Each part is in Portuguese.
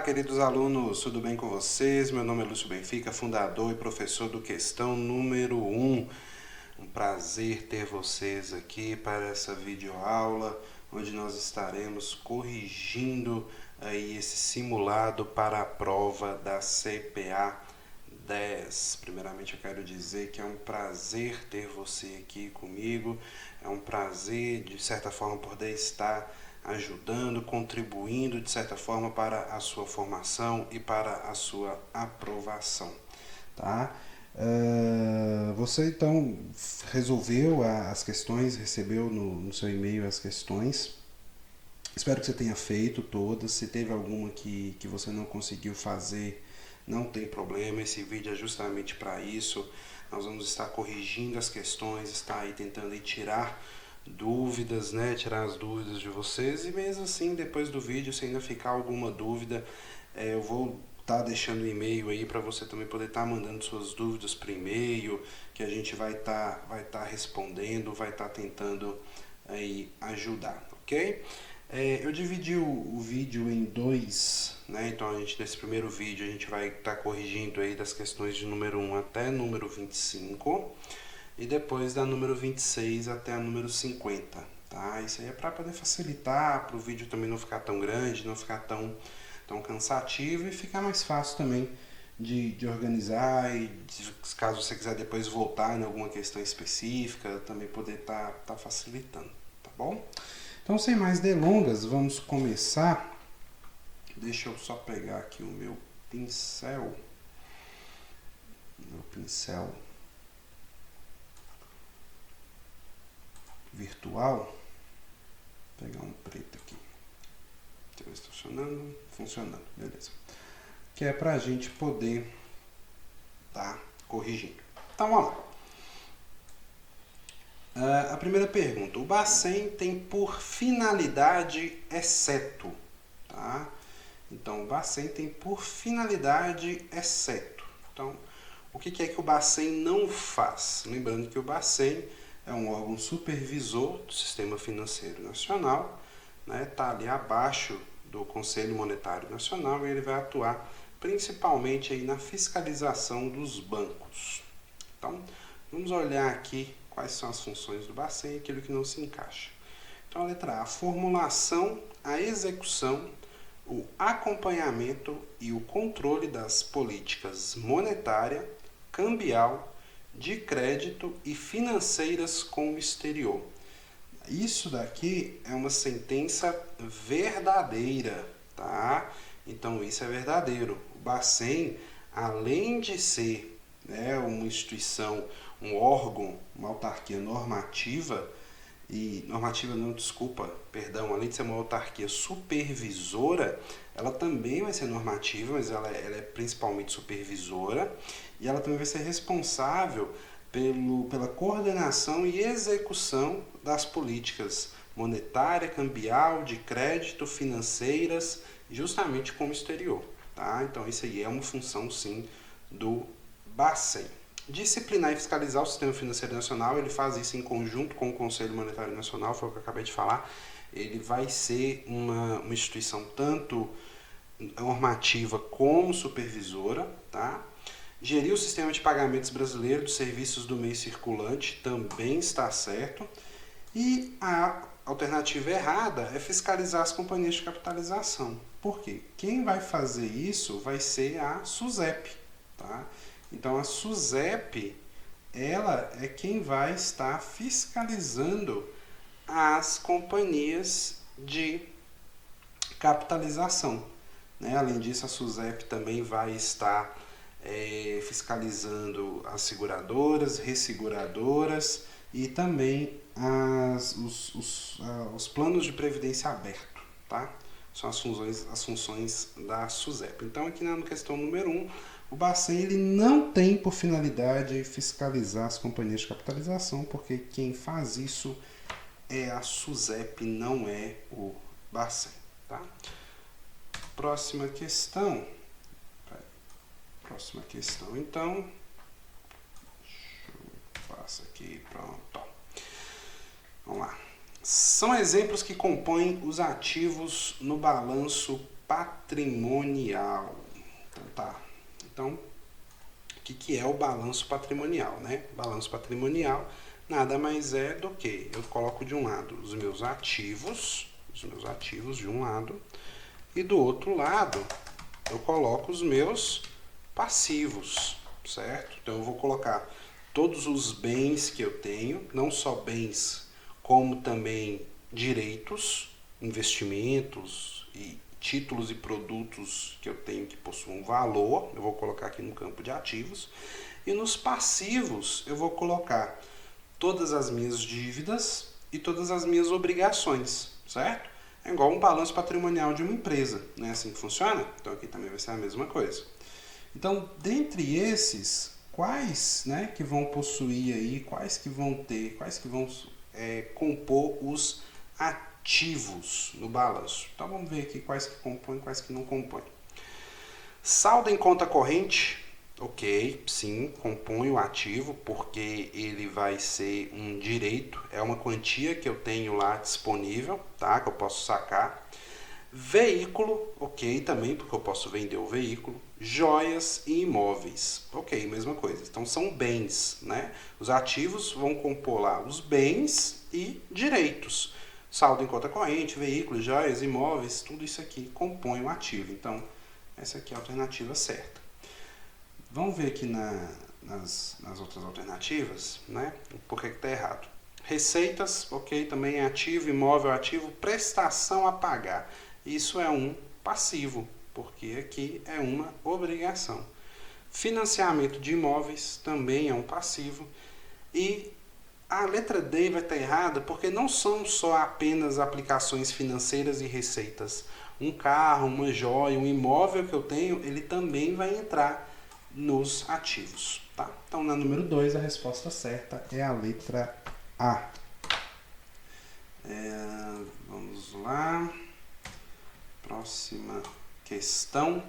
queridos alunos, tudo bem com vocês? Meu nome é Lúcio Benfica, fundador e professor do Questão número 1. Um prazer ter vocês aqui para essa videoaula, onde nós estaremos corrigindo aí esse simulado para a prova da CPA 10. Primeiramente eu quero dizer que é um prazer ter você aqui comigo, é um prazer de certa forma poder estar ajudando, contribuindo de certa forma para a sua formação e para a sua aprovação, tá? Você então resolveu as questões, recebeu no seu e-mail as questões. Espero que você tenha feito todas. Se teve alguma que você não conseguiu fazer, não tem problema, esse vídeo é justamente para isso. Nós vamos estar corrigindo as questões, estar aí tentando tirar dúvidas, né? Tirar as dúvidas de vocês, e mesmo assim, depois do vídeo, se ainda ficar alguma dúvida, eu vou estar deixando o e-mail aí para você também poder estar mandando suas dúvidas por e-mail, que a gente vai estar respondendo, vai estar tentando aí ajudar, ok? Eu dividi o vídeo em dois, né? Então nesse primeiro vídeo a gente vai estar corrigindo aí das questões de número 1 até número 25 e depois da número 26 até a número 50, tá? Isso aí é para poder facilitar, para o vídeo também não ficar tão grande, não ficar tão cansativo e ficar mais fácil também de organizar, e caso você quiser depois voltar em alguma questão específica, também poder estar facilitando, tá bom? Então, sem mais delongas, vamos começar. Deixa eu só pegar aqui o meu pincel. Virtual. Vou pegar um preto aqui. Deixa eu ver se está funcionando. Funcionando, beleza. Que é para a gente poder estar corrigindo. Então, vamos lá. A primeira pergunta: o Bacen tem por finalidade exceto, tá? Então, o Bacen tem por finalidade exceto. Então, o que é que o Bacen não faz? Lembrando que o Bacen é um órgão supervisor do Sistema Financeiro Nacional, né? Está ali abaixo do Conselho Monetário Nacional, e ele vai atuar principalmente aí na fiscalização dos bancos. Então, vamos olhar aqui quais são as funções do Bacen e aquilo que não se encaixa. Então, a letra A: a formulação, a execução, o acompanhamento e o controle das políticas monetária, cambial, de crédito e financeiras com o exterior. Isso daqui é uma sentença verdadeira, tá? Então, isso é verdadeiro. O Bacen, além de ser, né, uma instituição, um órgão, uma autarquia normativa, além de ser uma autarquia supervisora, ela também vai ser normativa, mas ela é principalmente supervisora, e ela também vai ser responsável pela coordenação e execução das políticas monetária, cambial, de crédito, financeiras, justamente com o exterior, tá? Então isso aí é uma função, sim, do Bacen. Disciplinar e fiscalizar o Sistema Financeiro Nacional, ele faz isso em conjunto com o Conselho Monetário Nacional, foi o que eu acabei de falar. Ele vai ser uma instituição tanto normativa como supervisora, tá? Gerir o sistema de pagamentos brasileiro dos serviços do meio circulante também está certo. E a alternativa errada é fiscalizar as companhias de capitalização. Por quê? Quem vai fazer isso vai ser a SUSEP, tá? Então, a SUSEP, ela é quem vai estar fiscalizando as companhias de capitalização, né? Além disso, a SUSEP também vai estar fiscalizando as seguradoras, resseguradoras e também os planos de previdência aberto, tá? São as funções da SUSEP. Então, aqui na questão número 1, o Bacen ele não tem por finalidade fiscalizar as companhias de capitalização, porque quem faz isso é a SUSEP, não é o Bacen, tá? Próxima questão, então. Faço aqui, pronto. Vamos lá. São exemplos que compõem os ativos no balanço patrimonial. Então tá. Então, o que é o balanço patrimonial, né? Balanço patrimonial nada mais é do que eu coloco de um lado os meus ativos de um lado, e do outro lado eu coloco os meus passivos, certo? Então eu vou colocar todos os bens que eu tenho, não só bens, como também direitos, investimentos e títulos e produtos que eu tenho que possuam valor, eu vou colocar aqui no campo de ativos, e nos passivos eu vou colocar todas as minhas dívidas e todas as minhas obrigações, certo? É igual um balanço patrimonial de uma empresa, não é assim que funciona? Então aqui também vai ser a mesma coisa. Então, dentre esses, quais, né, que vão possuir aí, quais que vão ter, quais que vão compor os ativos no balanço? Então vamos ver aqui quais que compõem, quais que não compõem. Saldo em conta corrente, ok, sim, compõe o ativo, porque ele vai ser um direito, é uma quantia que eu tenho lá disponível, tá, que eu posso sacar. Veículo, ok, também, porque eu posso vender o veículo. Joias e imóveis, ok, mesma coisa. Então são bens, né? Os ativos vão compor lá os bens e direitos. Saldo em conta corrente, veículo, joias, imóveis, tudo isso aqui compõe o ativo. Então, essa aqui é a alternativa certa. Vamos ver aqui nas outras alternativas, né? Por que está errado. Receitas, ok, também é ativo, imóvel ativo, prestação a pagar. Isso é um passivo, porque aqui é uma obrigação. Financiamento de imóveis também é um passivo. E a letra D vai estar errada porque não são só apenas aplicações financeiras e receitas. Um carro, uma joia, um imóvel que eu tenho, ele também vai entrar nos ativos, tá? Então, na número 2, a resposta certa é a letra A. Vamos lá. Próxima questão.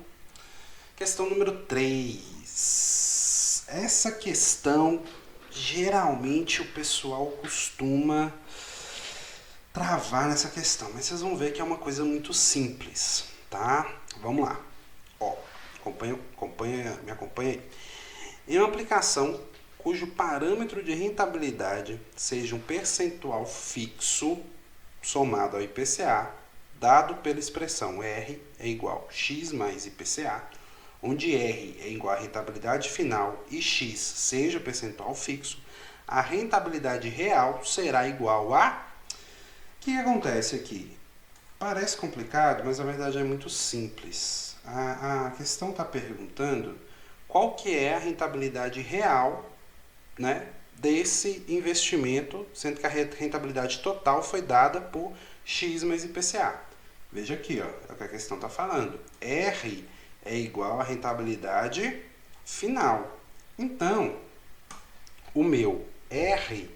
Questão número 3. Essa questão, geralmente o pessoal costuma travar nessa questão, mas vocês vão ver que é uma coisa muito simples, tá? Vamos lá. Ó, me acompanha aí. Em uma aplicação cujo parâmetro de rentabilidade seja um percentual fixo somado ao IPCA, dado pela expressão R é igual a X mais IPCA, onde R é igual à rentabilidade final e X seja o percentual fixo, a rentabilidade real será igual a... O que acontece aqui? Parece complicado, mas na verdade é muito simples. A questão está perguntando qual que é a rentabilidade real, né, desse investimento, sendo que a rentabilidade total foi dada por X mais IPCA. Veja aqui, ó, é o que a questão está falando. R é igual à rentabilidade final. Então, o meu R,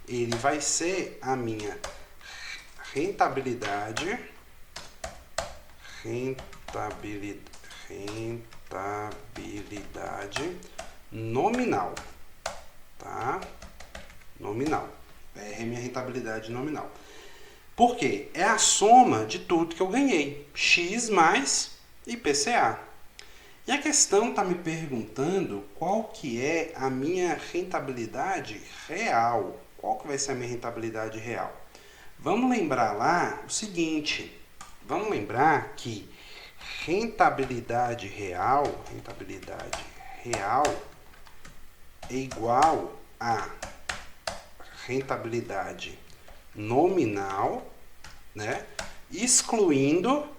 ele vai ser a minha rentabilidade nominal, tá? Nominal. R é minha rentabilidade nominal. Por quê? É a soma de tudo que eu ganhei. X mais IPCA. E a questão está me perguntando qual que é a minha rentabilidade real. Qual que vai ser a minha rentabilidade real? Vamos lembrar lá o seguinte. Vamos lembrar que rentabilidade real é igual a rentabilidade nominal, né? Excluindo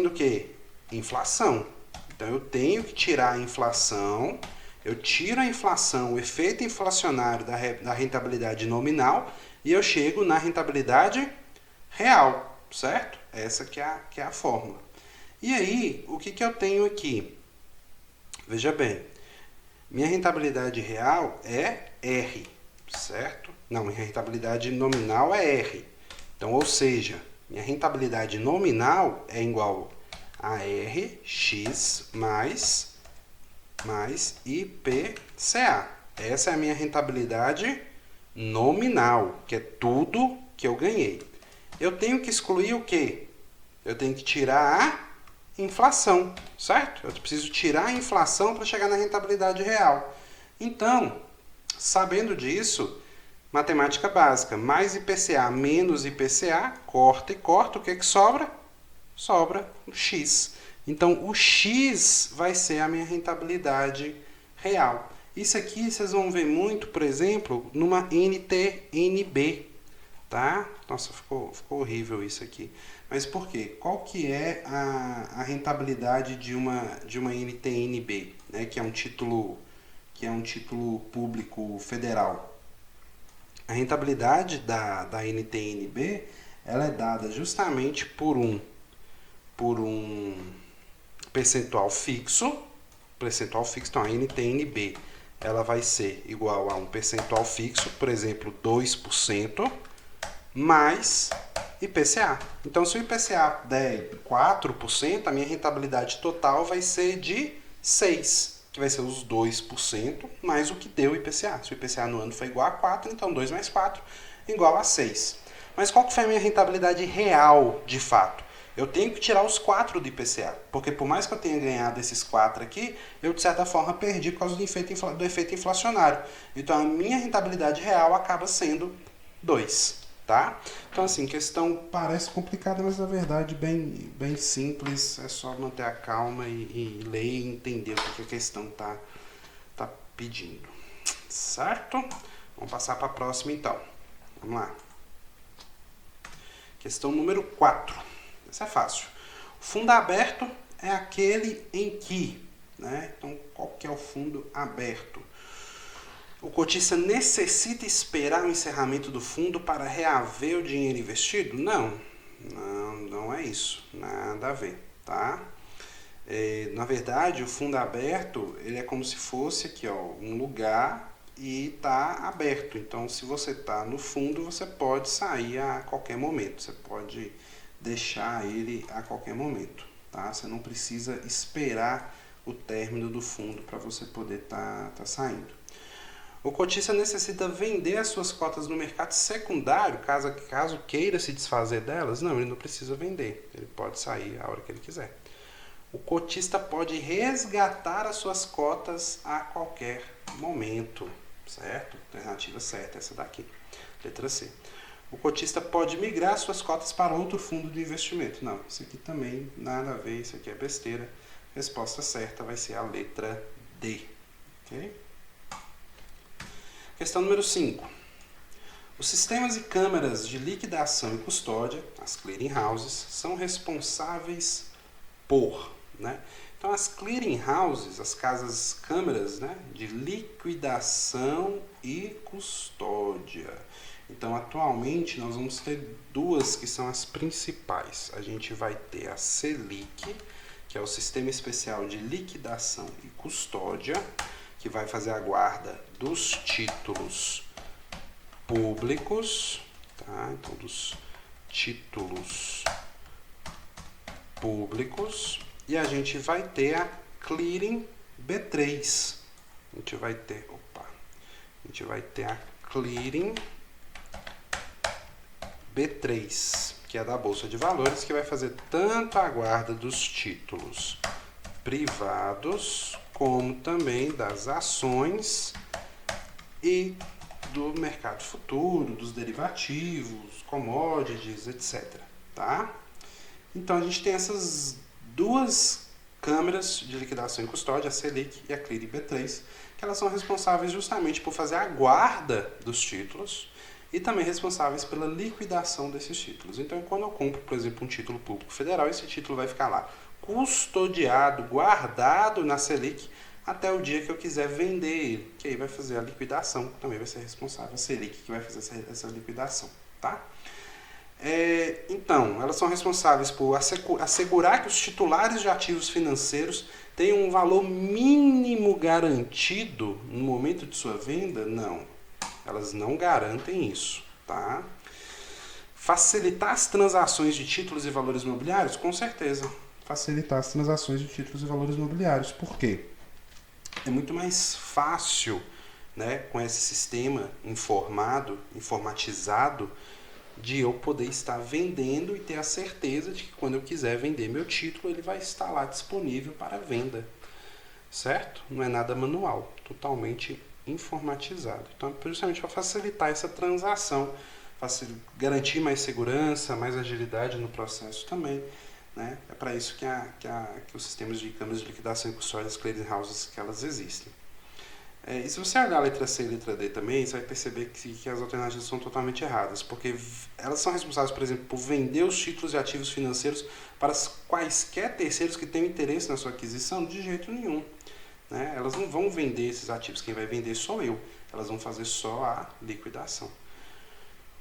o quê? Inflação. Então eu tenho que tirar a inflação, eu tiro a inflação, o efeito inflacionário da rentabilidade nominal e eu chego na rentabilidade real, certo? Essa que é a fórmula. E aí, o que eu tenho aqui? Veja bem, minha rentabilidade real é R, certo? Não, minha rentabilidade nominal é R. Então, ou seja, minha rentabilidade nominal é igual a RX mais IPCA. Essa é a minha rentabilidade nominal, que é tudo que eu ganhei. Eu tenho que excluir o quê? Eu tenho que tirar a inflação, certo? Eu preciso tirar a inflação para chegar na rentabilidade real. Então, sabendo disso, matemática básica, mais IPCA menos IPCA, corta e corta, o que que sobra? Sobra o X. Então, o X vai ser a minha rentabilidade real. Isso aqui vocês vão ver muito, por exemplo, numa NTNB, tá? Nossa, ficou horrível isso aqui. Mas por quê? Qual que é a rentabilidade de uma NTNB, né? Que é um título público federal? A rentabilidade da NTNB, ela é dada justamente por um percentual fixo, então a NTNB, ela vai ser igual a um percentual fixo, por exemplo, 2%, mais IPCA. Então, se o IPCA der 4%, a minha rentabilidade total vai ser de 6%, que vai ser os 2% mais o que deu o IPCA. Se o IPCA no ano foi igual a 4, então 2 mais 4 igual a 6. Mas qual que foi a minha rentabilidade real, de fato? Eu tenho que tirar os 4 do IPCA, porque por mais que eu tenha ganhado esses 4 aqui, eu de certa forma perdi por causa do efeito inflacionário. Então a minha rentabilidade real acaba sendo 2. Tá? Então assim, questão parece complicada, mas na verdade bem simples, é só manter a calma e ler e entender o que a questão tá pedindo, certo? Vamos passar para a próxima então, vamos lá. Questão número 4, essa é fácil. O fundo aberto é aquele em que, né? Então qual que é o fundo aberto? O cotista necessita esperar o encerramento do fundo para reaver o dinheiro investido? Não é isso. Nada a ver, tá? Na verdade, o fundo aberto, ele é como se fosse aqui, ó, um lugar e está aberto. Então, se você está no fundo, você pode sair a qualquer momento. Você pode deixar ele a qualquer momento, tá? Você não precisa esperar o término do fundo para você poder tá saindo. O cotista necessita vender as suas cotas no mercado secundário, caso queira se desfazer delas? Não, ele não precisa vender. Ele pode sair a hora que ele quiser. O cotista pode resgatar as suas cotas a qualquer momento, certo? Alternativa certa, essa daqui. Letra C. O cotista pode migrar suas cotas para outro fundo de investimento? Não, isso aqui também nada a ver, isso aqui é besteira. Resposta certa vai ser a letra D. Ok? Questão número 5. Os sistemas e câmeras de liquidação e custódia, as clearing houses, são responsáveis por, né? Então, as clearing houses, as câmeras, né, de liquidação e custódia. Então, atualmente, nós vamos ter duas que são as principais. A gente vai ter a Selic, que é o Sistema Especial de Liquidação e Custódia, que vai fazer a guarda dos títulos públicos, tá? Então, dos títulos públicos. E a gente vai ter a Clearing B3. A gente vai ter a Clearing B3, que é da Bolsa de Valores, que vai fazer tanto a guarda dos títulos privados, como também das ações e do mercado futuro, dos derivativos, commodities, etc. Tá? Então a gente tem essas duas câmeras de liquidação e custódia, a Selic e a Clearing B3, que elas são responsáveis justamente por fazer a guarda dos títulos e também responsáveis pela liquidação desses títulos. Então, quando eu compro, por exemplo, um título público federal, esse título vai ficar lá custodiado, guardado na Selic, até o dia que eu quiser vender ele, que aí vai fazer a liquidação, também vai ser responsável a Selic, que vai fazer essa liquidação, tá? Então, elas são responsáveis por assegurar que os titulares de ativos financeiros tenham um valor mínimo garantido no momento de sua venda? Não, elas não garantem isso, tá? Facilitar as transações de títulos e valores imobiliários? Com certeza. Facilitar as transações de títulos e valores imobiliários. Por quê? É muito mais fácil, né, com esse sistema informatizado, de eu poder estar vendendo e ter a certeza de que quando eu quiser vender meu título, ele vai estar lá disponível para venda, certo? Não é nada manual, totalmente informatizado. Então, justamente para facilitar essa transação, garantir mais segurança, mais agilidade no processo também, né? É para isso que os sistemas de câmeras de liquidação e custódia, as clearing houses, que elas existem. E se você olhar a letra C e a letra D também, você vai perceber que as alternativas são totalmente erradas, porque elas são responsáveis, por exemplo, por vender os títulos e ativos financeiros para quaisquer terceiros que tenham interesse na sua aquisição, de jeito nenhum, né? Elas não vão vender esses ativos, quem vai vender sou eu, elas vão fazer só a liquidação.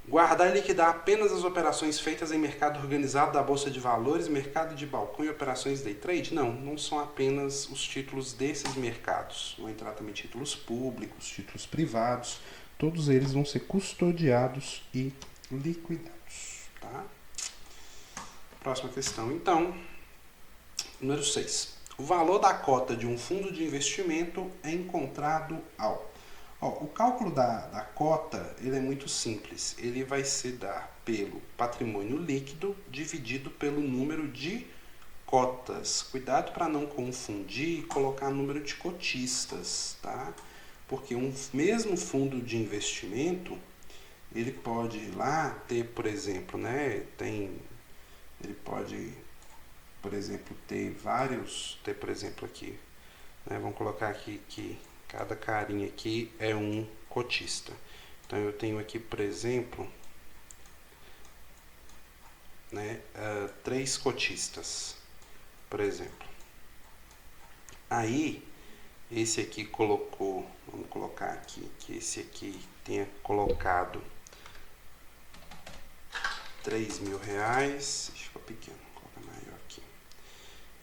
Guardar e liquidar apenas as operações feitas em mercado organizado da Bolsa de Valores, mercado de balcão e operações day trade? Não, não são apenas os títulos desses mercados. Vão entrar também títulos públicos, títulos privados. Todos eles vão ser custodiados e liquidados. Tá? Próxima questão, então. Número 6. O valor da cota de um fundo de investimento é encontrado ao... o cálculo da cota ele é muito simples. Ele vai se dar pelo patrimônio líquido dividido pelo número de cotas. Cuidado para não confundir e colocar número de cotistas, tá? Porque um mesmo fundo de investimento, ele pode ir lá ter, por exemplo, né, ele pode, por exemplo, por exemplo, aqui, né, vamos colocar aqui que cada carinha aqui é um cotista. Então eu tenho aqui, por exemplo, né, 3 cotistas, por exemplo. Aí, esse aqui colocou, vamos colocar aqui, que esse aqui tenha colocado R$3.000, ficou pequeno, vou colocar maior aqui.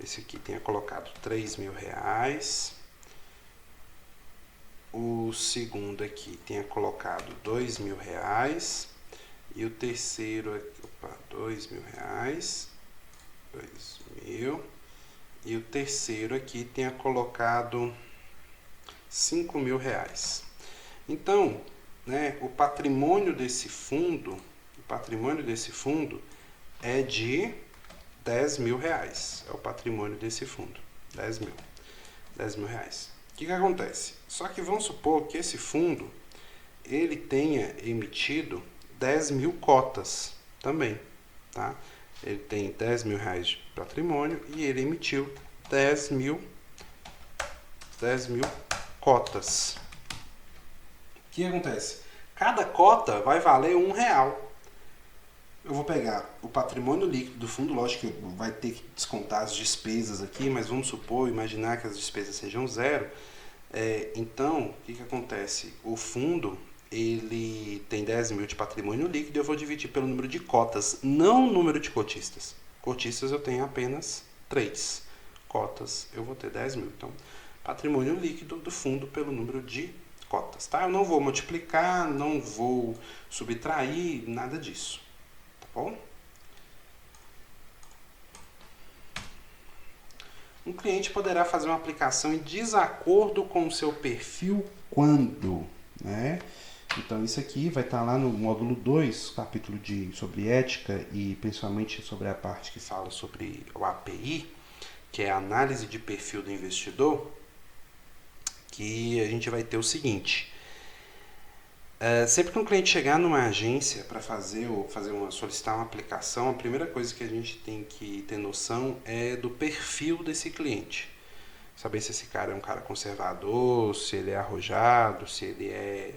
Esse aqui tenha colocado R$3.000. O segundo aqui tenha colocado R$2.000 e o terceiro aqui, R$2.000, 2.000, e o terceiro aqui tenha colocado R$5.000. Então, né, o patrimônio desse fundo é de R$10.000. É o patrimônio desse fundo, R$10.000. O que acontece? Só que vamos supor que esse fundo ele tenha emitido 10.000 cotas também, tá? Ele tem R$10.000 de patrimônio e ele emitiu 10.000 cotas. O que acontece? Cada cota vai valer R$1. Eu vou pegar o patrimônio líquido do fundo, lógico que vai ter que descontar as despesas aqui, mas vamos imaginar que as despesas sejam zero. Então, o que acontece? O fundo, ele tem 10.000 de patrimônio líquido e eu vou dividir pelo número de cotas, não o número de cotistas. Cotistas eu tenho apenas 3. Cotas eu vou ter 10.000. Então, patrimônio líquido do fundo pelo número de cotas, tá? Eu não vou multiplicar, não vou subtrair, nada disso. Bom, um cliente poderá fazer uma aplicação em desacordo com o seu perfil quando, né? Então isso aqui vai estar lá no módulo 2, capítulo sobre ética e principalmente sobre a parte que fala sobre o API, que é a análise de perfil do investidor, que a gente vai ter o seguinte: sempre que um cliente chegar numa agência para solicitar uma aplicação, a primeira coisa que a gente tem que ter noção é do perfil desse cliente. Saber se esse cara é um cara conservador, se ele é arrojado, se ele é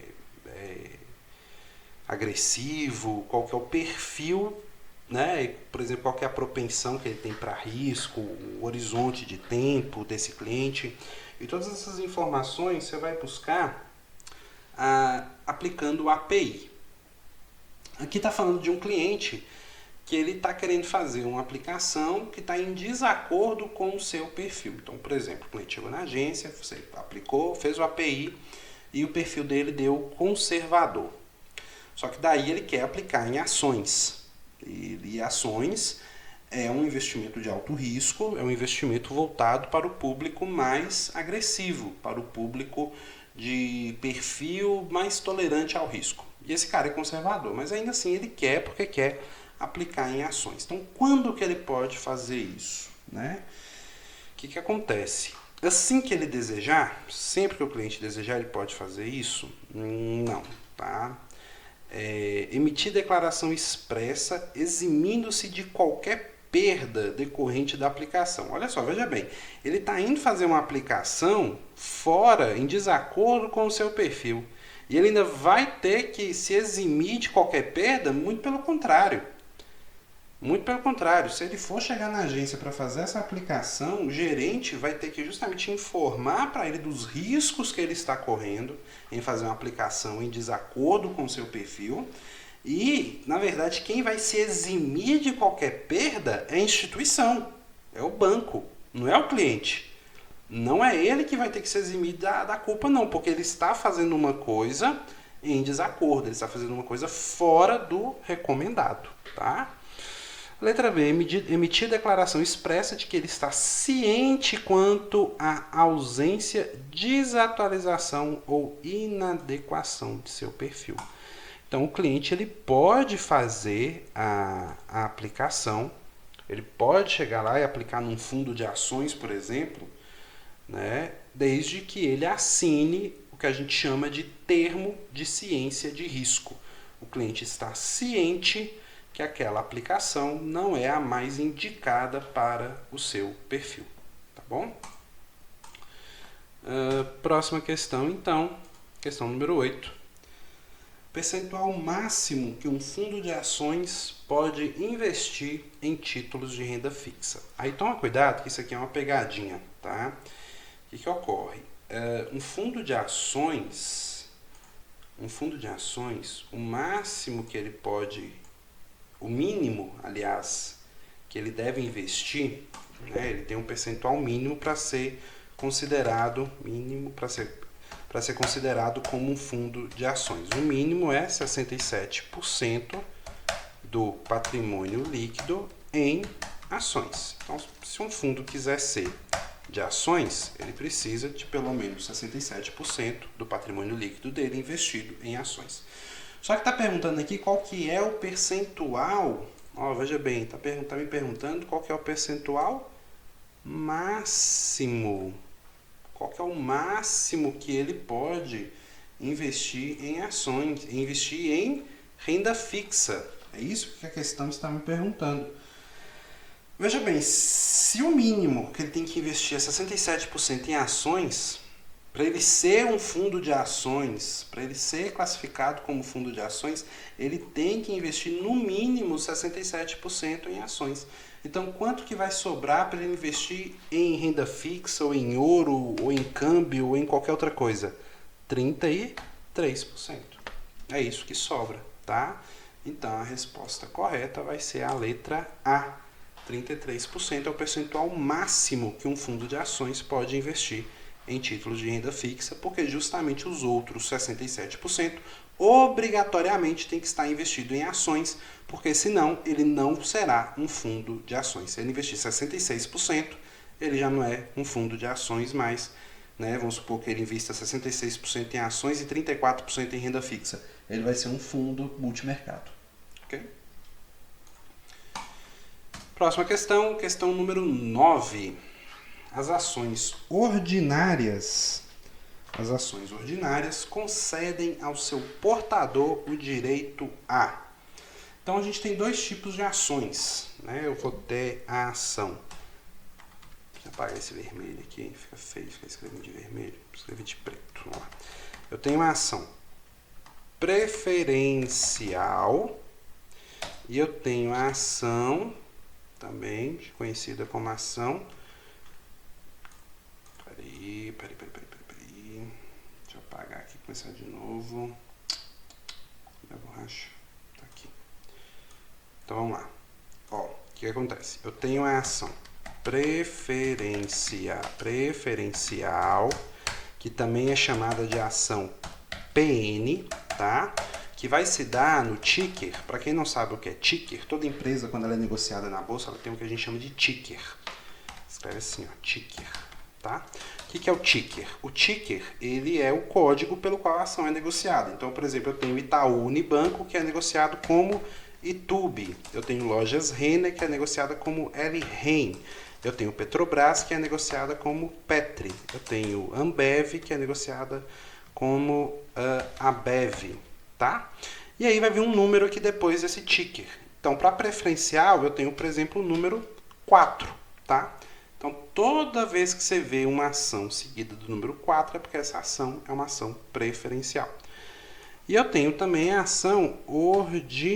agressivo, qual que é o perfil, né? Por exemplo, qual que é a propensão que ele tem para risco, o horizonte de tempo desse cliente. E todas essas informações você vai buscar aplicando o API. Aqui está falando de um cliente que ele está querendo fazer uma aplicação que está em desacordo com o seu perfil. Então, por exemplo, o cliente chegou na agência, você aplicou, fez o API e o perfil dele deu conservador. Só que daí ele quer aplicar em ações. E ações é um investimento de alto risco, é um investimento voltado para o público mais agressivo, para o público de perfil mais tolerante ao risco. E esse cara é conservador, mas ainda assim ele quer porque quer aplicar em ações. Então, quando que ele pode fazer isso, né? O que acontece? Assim que ele desejar, sempre que o cliente desejar, ele pode fazer isso? Não, tá? Emitir declaração expressa eximindo-se de qualquer perda decorrente da aplicação. Olha só, veja bem, ele está indo fazer uma aplicação fora, em desacordo com o seu perfil. E ele ainda vai ter que se eximir de qualquer perda? Muito pelo contrário. Muito pelo contrário, se ele for chegar na agência para fazer essa aplicação, o gerente vai ter que justamente informar para ele dos riscos que ele está correndo em fazer uma aplicação em desacordo com o seu perfil. E, na verdade, quem vai se eximir de qualquer perda é a instituição, é o banco, não é o cliente. Não é ele que vai ter que se eximir da culpa, não, porque ele está fazendo uma coisa em desacordo, ele está fazendo uma coisa fora do recomendado, tá? Letra B. Emitir declaração expressa de que ele está ciente quanto à ausência, desatualização ou inadequação de seu perfil. Então, o cliente ele pode fazer a aplicação, ele pode chegar lá e aplicar num fundo de ações, por exemplo, né, desde que ele assine o que a gente chama de termo de ciência de risco. O cliente está ciente que aquela aplicação não é a mais indicada para o seu perfil, tá bom? Próxima questão, então, questão número 8. Percentual máximo que um fundo de ações pode investir em títulos de renda fixa. Aí toma cuidado que isso aqui é uma pegadinha, tá? O que ocorre? Um fundo de ações, o máximo que ele pode, o mínimo, aliás, que ele deve investir, né, ele tem um percentual mínimo para ser considerado, considerado como um fundo de ações. O mínimo é 67% do patrimônio líquido em ações. Então, se um fundo quiser ser de ações, ele precisa de pelo menos 67% do patrimônio líquido dele investido em ações. Só que está perguntando aqui qual que é o percentual. Ó, veja bem, tá me perguntando qual que é o percentual máximo. Qual que é o máximo que ele pode investir em ações, investir em renda fixa? É isso que a questão está me perguntando. Veja bem, se o mínimo que ele tem que investir é 67% em ações, para ele ser um fundo de ações, para ele ser classificado como fundo de ações, ele tem que investir no mínimo 67% em ações. Então, quanto que vai sobrar para ele investir em renda fixa, ou em ouro, ou em câmbio, ou em qualquer outra coisa? 33%. É isso que sobra, tá? Então, a resposta correta vai ser a letra A. 33% é o percentual máximo que um fundo de ações pode investir em títulos de renda fixa, porque justamente os outros 67% obrigatoriamente tem que estar investido em ações, porque senão ele não será um fundo de ações. Se ele investir 66%, ele já não é um fundo de ações mais, né? Vamos supor que ele invista 66% em ações e 34% em renda fixa. Ele vai ser um fundo multimercado. Ok? Próxima questão, questão número 9. As ações ordinárias concedem ao seu portador o direito a. Então a gente tem dois tipos de ações, né? Eu vou ter a ação. Deixa eu apagar esse vermelho aqui, fica feio, fica escrevendo de vermelho, escrever de preto. Vamos lá. Eu tenho a ação preferencial e eu tenho a ação também conhecida como ação. Peraí. Deixa eu apagar aqui e começar de novo. Cadê a borracha? Tá aqui. Então vamos lá. Ó, o que acontece? Eu tenho a ação preferencial, que também é chamada de ação PN, tá? Que vai se dar no ticker. Para quem não sabe o que é ticker, toda empresa, quando ela é negociada na bolsa, ela tem o que a gente chama de ticker. Escreve assim, ó, ticker, tá? O que é o ticker? O ticker, ele é o código pelo qual a ação é negociada. Então, por exemplo, eu tenho Itaú Unibanco, que é negociado como ITUB. Eu tenho Lojas Renner, que é negociada como LREN. Eu tenho Petrobras, que é negociada como Petri. Eu tenho Ambev, que é negociada como ABEV, tá? E aí vai vir um número aqui depois desse ticker. Então, para preferencial, eu tenho, por exemplo, o número 4, tá? Então, toda vez que você vê uma ação seguida do número 4, é porque essa ação é uma ação preferencial. E eu tenho também a ação ordinária,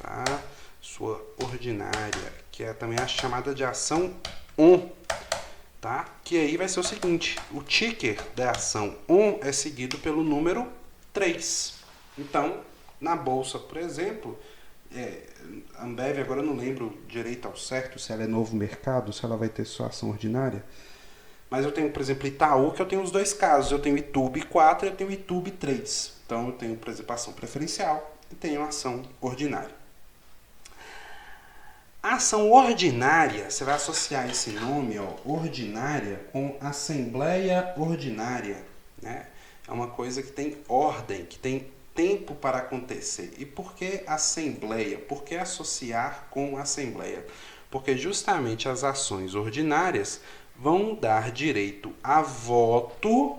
tá? Sua ordinária, que é também a chamada de ação 1, tá? Que aí vai ser o seguinte, o ticker da ação 1 é seguido pelo número 3. Então, na bolsa, por exemplo, Ambev, agora eu não lembro direito ao certo se ela é novo mercado, se ela vai ter só ação ordinária. Mas eu tenho, por exemplo, Itaú, que eu tenho os dois casos. Eu tenho ITUB 4 e eu tenho ITUB 3. Então eu tenho, por exemplo, ação preferencial e tenho ação ordinária. A ação ordinária, você vai associar esse nome, ó, ordinária, com assembleia ordinária, né? É uma coisa que tem ordem, que tem tempo para acontecer. E por que assembleia? Por que associar com assembleia? Porque justamente as ações ordinárias vão dar direito a voto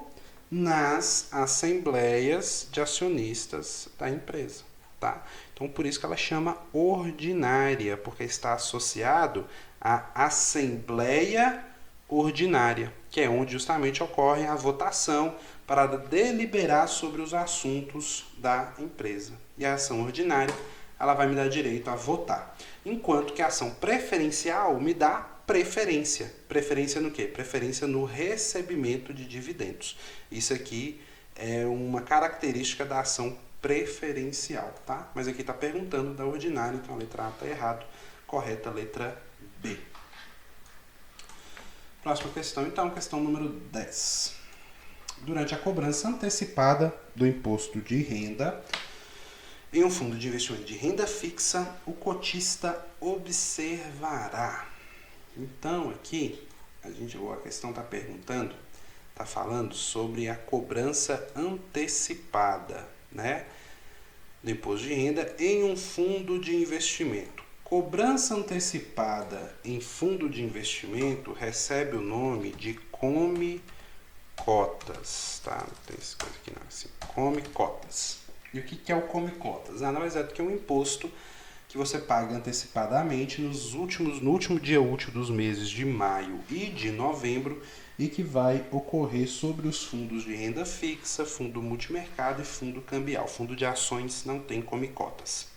nas assembleias de acionistas da empresa, tá? Então, por isso que ela chama ordinária, porque está associado à assembleia ordinária, que é onde justamente ocorre a votação para deliberar sobre os assuntos da empresa. E a ação ordinária, ela vai me dar direito a votar. Enquanto que a ação preferencial me dá preferência. Preferência no quê? Preferência no recebimento de dividendos. Isso aqui é uma característica da ação preferencial, tá? Mas aqui está perguntando da ordinária, então a letra A está errado. Correta a letra B. Próxima questão, então, questão número 10. Durante a cobrança antecipada do imposto de renda, em um fundo de investimento de renda fixa, o cotista observará. Então, aqui, a questão está perguntando, está falando sobre a cobrança antecipada, né, do imposto de renda em um fundo de investimento. Cobrança antecipada em fundo de investimento recebe o nome de come-cotas, tá? Não tem essa coisa aqui não, assim, come-cotas. E o que é o come-cotas? Nada mais é do que um imposto que você paga antecipadamente no último dia útil dos meses de maio e de novembro e que vai ocorrer sobre os fundos de renda fixa, fundo multimercado e fundo cambial. Fundo de ações não tem come-cotas.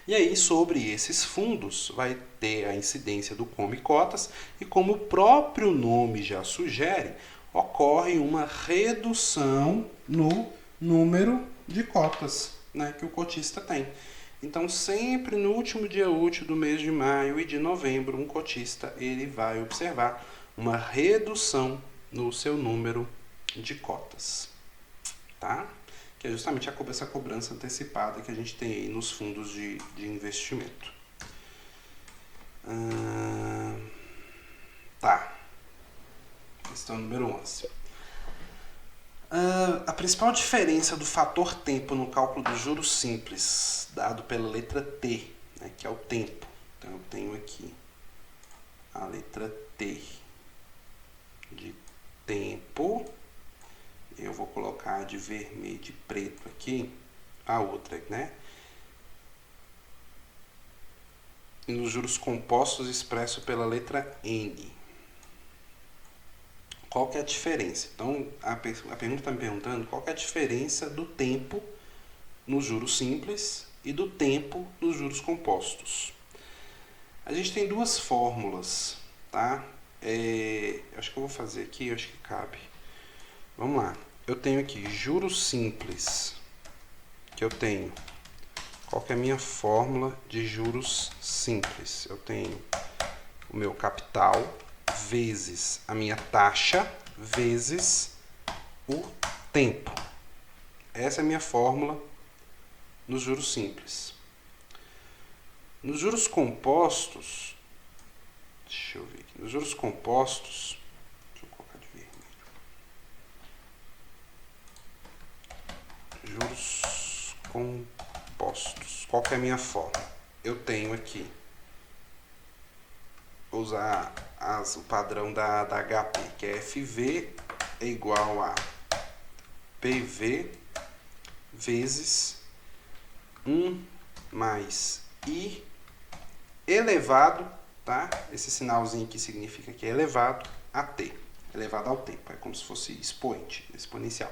E aí, sobre esses fundos, vai ter a incidência do come-cotas e, como o próprio nome já sugere, ocorre uma redução no número de cotas, né, que o cotista tem. Então, sempre no último dia útil do mês de maio e de novembro, um cotista ele vai observar uma redução no seu número de cotas, tá? Que é justamente essa cobrança antecipada que a gente tem aí nos fundos de investimento. Tá. Questão número 11. A principal diferença do fator tempo no cálculo do juros simples, dado pela letra T, né, que é o tempo. Então, eu tenho aqui a letra T de tempo. Eu vou colocar de vermelho e de preto aqui, a outra, né? E nos juros compostos expresso pela letra N. Qual que é a diferença? Então, a pergunta está me perguntando qual que é a diferença do tempo nos juros simples e do tempo nos juros compostos. A gente tem duas fórmulas, tá? Acho que eu vou fazer aqui, acho que cabe. Vamos lá. Eu tenho aqui juros simples, que eu tenho. Qual que é a minha fórmula de juros simples? Eu tenho o meu capital vezes a minha taxa vezes o tempo. Essa é a minha fórmula nos juros simples. Nos juros compostos, deixa eu ver aqui. Os juros compostos, deixa eu colocar de vermelho. Juros compostos. Qual que é a minha forma? Eu tenho aqui, vou usar o padrão da HP, que é FV é igual a PV vezes 1 mais I elevado, tá? Esse sinalzinho aqui significa que é elevado a T, elevado ao tempo, é como se fosse expoente, exponencial.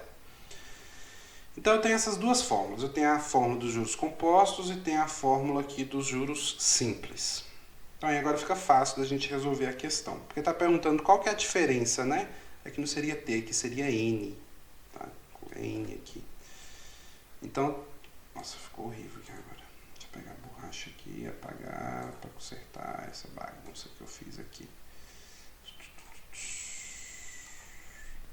Então eu tenho essas duas fórmulas, eu tenho a fórmula dos juros compostos e tenho a fórmula aqui dos juros simples. Então aí agora fica fácil da gente resolver a questão, porque está perguntando qual que é a diferença, né? Aqui não seria T, aqui seria N, tá? N aqui. Então, nossa, ficou horrível aqui agora. Deixa eu pegar a borracha aqui e apagar para consertar essa bagunça que eu fiz aqui.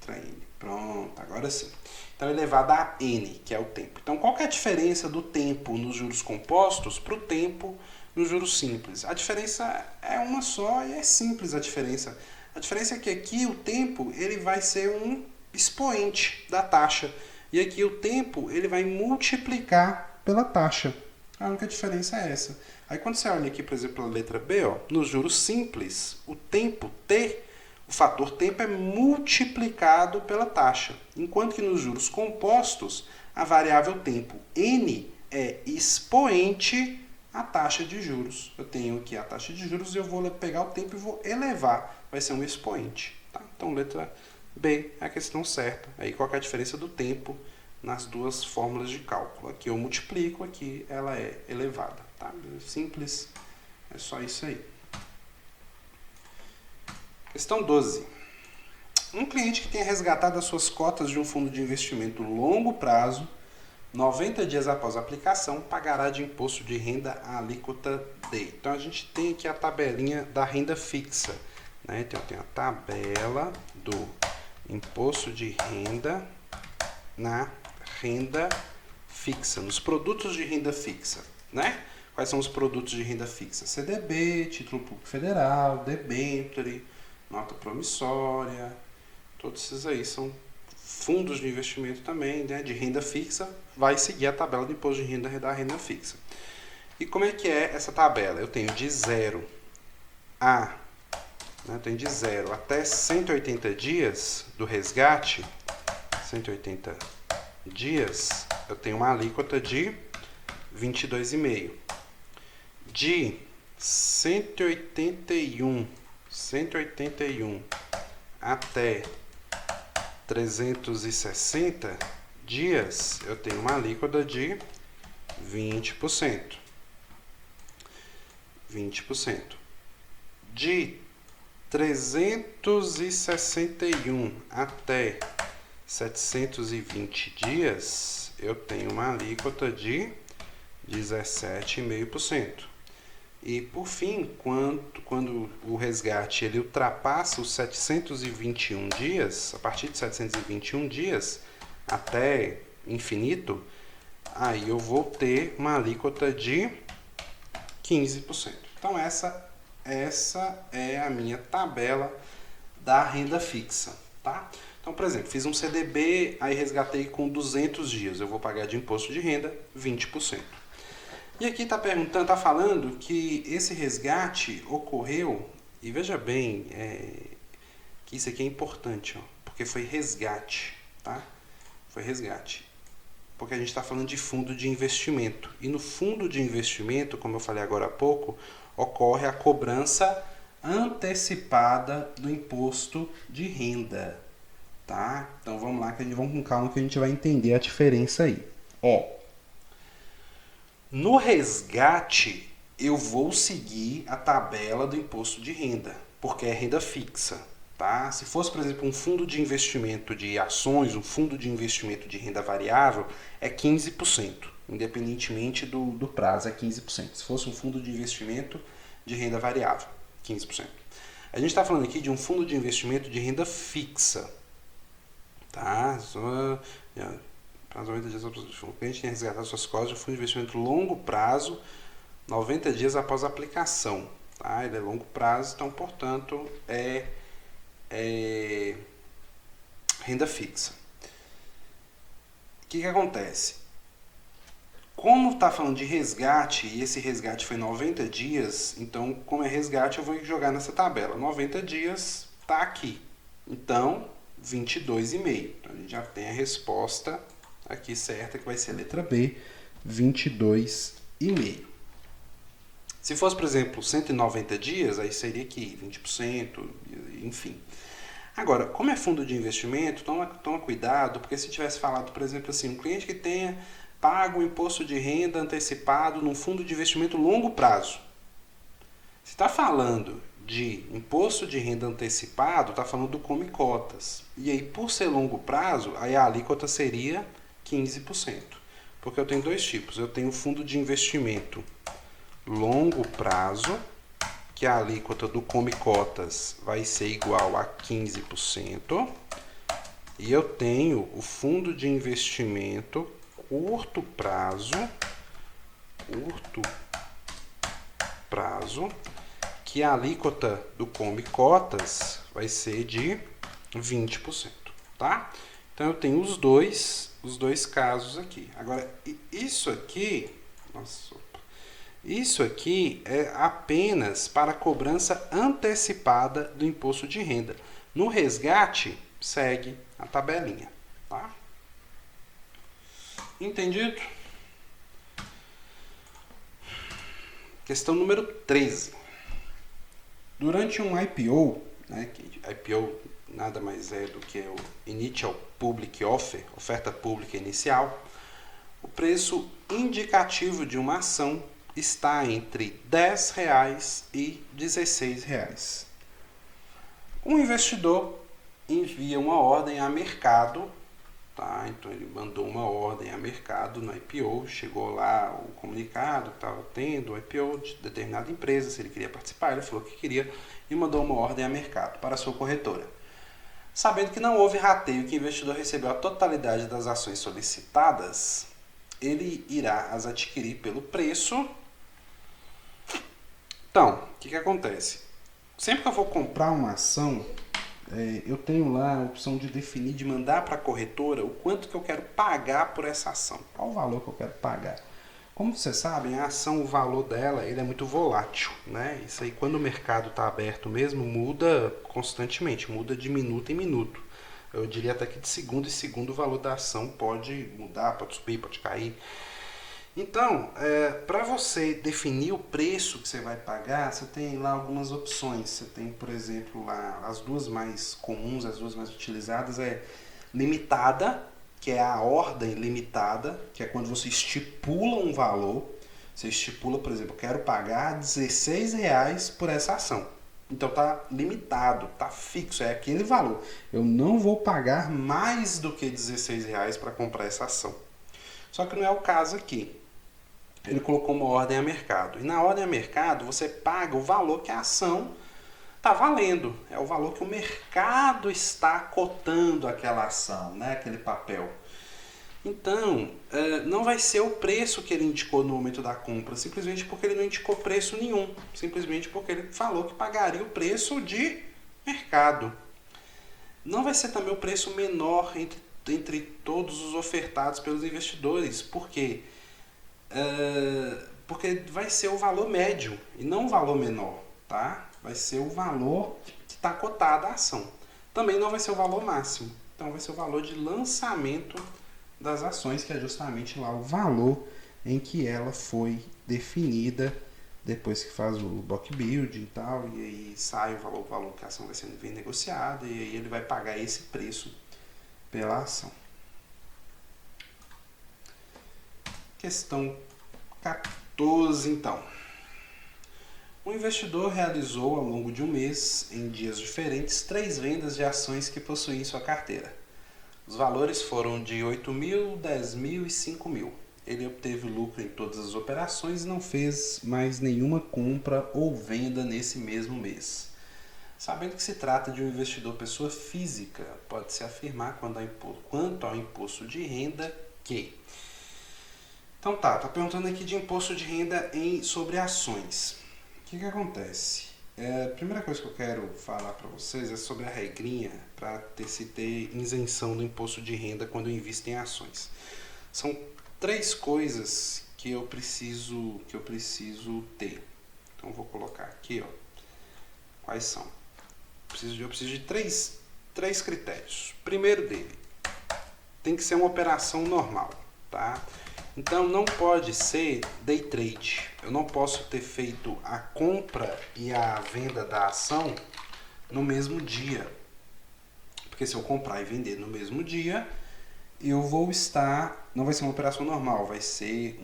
N. Pronto, agora sim. Então, elevado a N, que é o tempo. Então, qual que é a diferença do tempo nos juros compostos para o tempo nos juros simples? A diferença é uma só e é simples a diferença. A diferença é que aqui o tempo ele vai ser um expoente da taxa. E aqui o tempo ele vai multiplicar pela taxa. A única diferença é essa. Aí quando você olha aqui, por exemplo, a letra B, ó, nos juros simples, o tempo T, o fator tempo é multiplicado pela taxa. Enquanto que nos juros compostos, a variável tempo N é expoente à taxa de juros. Eu tenho aqui a taxa de juros e eu vou pegar o tempo e vou elevar. Vai ser um expoente. Tá? Então, letra B é a questão certa. Aí, qual que é a diferença do tempo nas duas fórmulas de cálculo? Aqui eu multiplico, aqui ela é elevada. Tá? Simples, é só isso aí. Questão 12. Um cliente que tenha resgatado as suas cotas de um fundo de investimento longo prazo, 90 dias após a aplicação, pagará de imposto de renda a alíquota D. Então, a gente tem aqui a tabelinha da renda fixa. Né? Então, eu tenho a tabela do imposto de renda na renda fixa, nos produtos de renda fixa. Né? Quais são os produtos de renda fixa? CDB, Título Público Federal, debênture, nota promissória, todos esses aí são fundos de investimento também, né, de renda fixa, vai seguir a tabela do imposto de renda da renda fixa. E como é que é essa tabela? Eu tenho de 0 a, né, eu tenho de 0 até 180 dias do resgate, 180 dias, eu tenho uma alíquota de 22,5. De 181 até 360 dias, eu tenho uma alíquota de 20%. 20%. De 361 até 720 dias, eu tenho uma alíquota de 17,5%. E, por fim, quando o resgate ele ultrapassa os 721 dias, a partir de 721 dias até infinito, aí eu vou ter uma alíquota de 15%. Então, essa é a minha tabela da renda fixa, tá? Então, por exemplo, fiz um CDB, aí resgatei com 200 dias, eu vou pagar de imposto de renda 20%. E aqui está falando que esse resgate ocorreu, e veja bem, que isso aqui é importante, ó, porque foi resgate, tá? Foi resgate. Porque a gente está falando de fundo de investimento. E no fundo de investimento, como eu falei agora há pouco, ocorre a cobrança antecipada do imposto de renda, tá? Então vamos lá, vamos com calma que a gente vai entender a diferença aí. Ó. No resgate, eu vou seguir a tabela do imposto de renda, porque é renda fixa, tá? Se fosse, por exemplo, um fundo de investimento de ações, um fundo de investimento de renda variável, é 15%, independentemente do prazo, é 15%. Se fosse um fundo de investimento de renda variável, 15%. A gente está falando aqui de um fundo de investimento de renda fixa, tá? Para 90 dias após o cliente tem resgatado suas cotas de fundo de investimento longo prazo, 90 dias após a aplicação. tá? Ele é longo prazo, então, portanto, é renda fixa. O que acontece? Como está falando de resgate, e esse resgate foi 90 dias, então, como é resgate, eu vou jogar nessa tabela. 90 dias está aqui. Então, 22,5. Então, a gente já tem a resposta aqui certa, que vai ser a letra B, 22,5. Se fosse, por exemplo, 190 dias, aí seria aqui 20%, enfim. Agora, como é fundo de investimento, toma cuidado, porque se tivesse falado, por exemplo, assim, um cliente que tenha paga o imposto de renda antecipado num fundo de investimento longo prazo. Se está falando de imposto de renda antecipado, está falando do Come Cotas. E aí, por ser longo prazo, aí a alíquota seria 15%. Porque eu tenho dois tipos. Eu tenho fundo de investimento longo prazo, que a alíquota do Come Cotas vai ser igual a 15%. E eu tenho o fundo de investimento curto prazo, que a alíquota do Come Cotas vai ser de 20%, tá? Então eu tenho os dois casos aqui. Agora, isso aqui é apenas para cobrança antecipada do imposto de renda. No resgate, segue a tabelinha, tá? Entendido? Questão número 13. Durante um IPO, né, que IPO nada mais é do que o Initial Public Offer, oferta pública inicial, o preço indicativo de uma ação está entre R$10 e R$16. Um investidor envia uma ordem a mercado. Tá, então ele mandou uma ordem a mercado no IPO, chegou lá o comunicado que estava tendo o IPO de determinada empresa, se ele queria participar, ele falou que queria e mandou uma ordem a mercado para a sua corretora. Sabendo que não houve rateio, que o investidor recebeu a totalidade das ações solicitadas, ele irá as adquirir pelo preço. Então, o que acontece? Sempre que eu vou comprar uma ação, eu tenho lá a opção de definir, de mandar para a corretora o quanto que eu quero pagar por essa ação. Qual o valor que eu quero pagar? Como vocês sabem, a ação, o valor dela, ele é muito volátil, né? Isso aí, quando o mercado está aberto mesmo, muda constantemente, muda de minuto em minuto. Eu diria até que de segundo em segundo o valor da ação pode mudar, pode subir, pode cair. Então, para você definir o preço que você vai pagar, você tem lá algumas opções. Você tem, por exemplo, lá as duas mais comuns, as duas mais utilizadas é limitada, que é a ordem limitada, que é quando você estipula um valor. Você estipula, por exemplo, eu quero pagar R$16 por essa ação. Então tá limitado, tá fixo, é aquele valor. Eu não vou pagar mais do que R$16 para comprar essa ação. Só que não é o caso aqui. Ele colocou uma ordem a mercado. E na ordem a mercado, você paga o valor que a ação está valendo. É o valor que o mercado está cotando aquela ação, né? Aquele papel. Então, não vai ser o preço que ele indicou no momento da compra, simplesmente porque ele não indicou preço nenhum. Simplesmente porque ele falou que pagaria o preço de mercado. Não vai ser também o preço menor entre todos os ofertados pelos investidores. Por quê? Porque vai ser o valor médio e não o valor menor, tá? Vai ser o valor que está cotada a ação. Também não vai ser o valor máximo. Então vai ser o valor de lançamento das ações, que é justamente lá o valor em que ela foi definida depois que faz o block build e tal, e aí sai o valor que a ação vai sendo bem negociada, e aí ele vai pagar esse preço pela ação. Questão 14, então. O investidor realizou ao longo de um mês, em dias diferentes, 3 vendas de ações que possuía em sua carteira. Os valores foram de 8 mil, 10 mil e 5 mil. Ele obteve lucro em todas as operações e não fez mais nenhuma compra ou venda nesse mesmo mês. Sabendo que se trata de um investidor pessoa física, pode-se afirmar quanto ao imposto de renda que... Então tá perguntando aqui de imposto de renda sobre ações. O que acontece? A primeira coisa que eu quero falar para vocês é sobre a regrinha para se ter isenção do imposto de renda quando eu invisto em ações. São 3 coisas que eu preciso ter. Então eu vou colocar aqui, ó. Quais são? Eu preciso de três critérios. Primeiro dele, tem que ser uma operação normal, tá? Então não pode ser day trade. Eu não posso ter feito a compra e a venda da ação no mesmo dia. Porque se eu comprar e vender no mesmo dia, eu vou estar, não vai ser uma operação normal, vai ser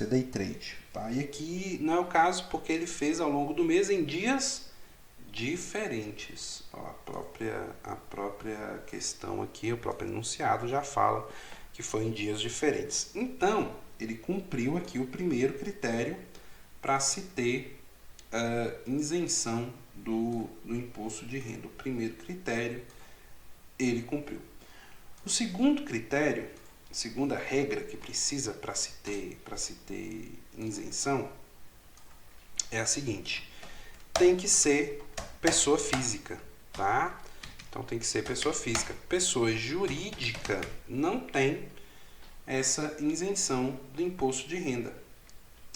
day trade, tá? E aqui não é o caso porque ele fez ao longo do mês em dias diferentes. Ó, a própria questão aqui, o próprio enunciado já fala que foi em dias diferentes. Então, ele cumpriu aqui o primeiro critério para se ter isenção do imposto de renda. O primeiro critério, ele cumpriu. O segundo critério, a segunda regra que precisa para se ter isenção é a seguinte: tem que ser pessoa física, tá? Então tem que ser pessoa física. Pessoa jurídica não tem essa isenção do imposto de renda.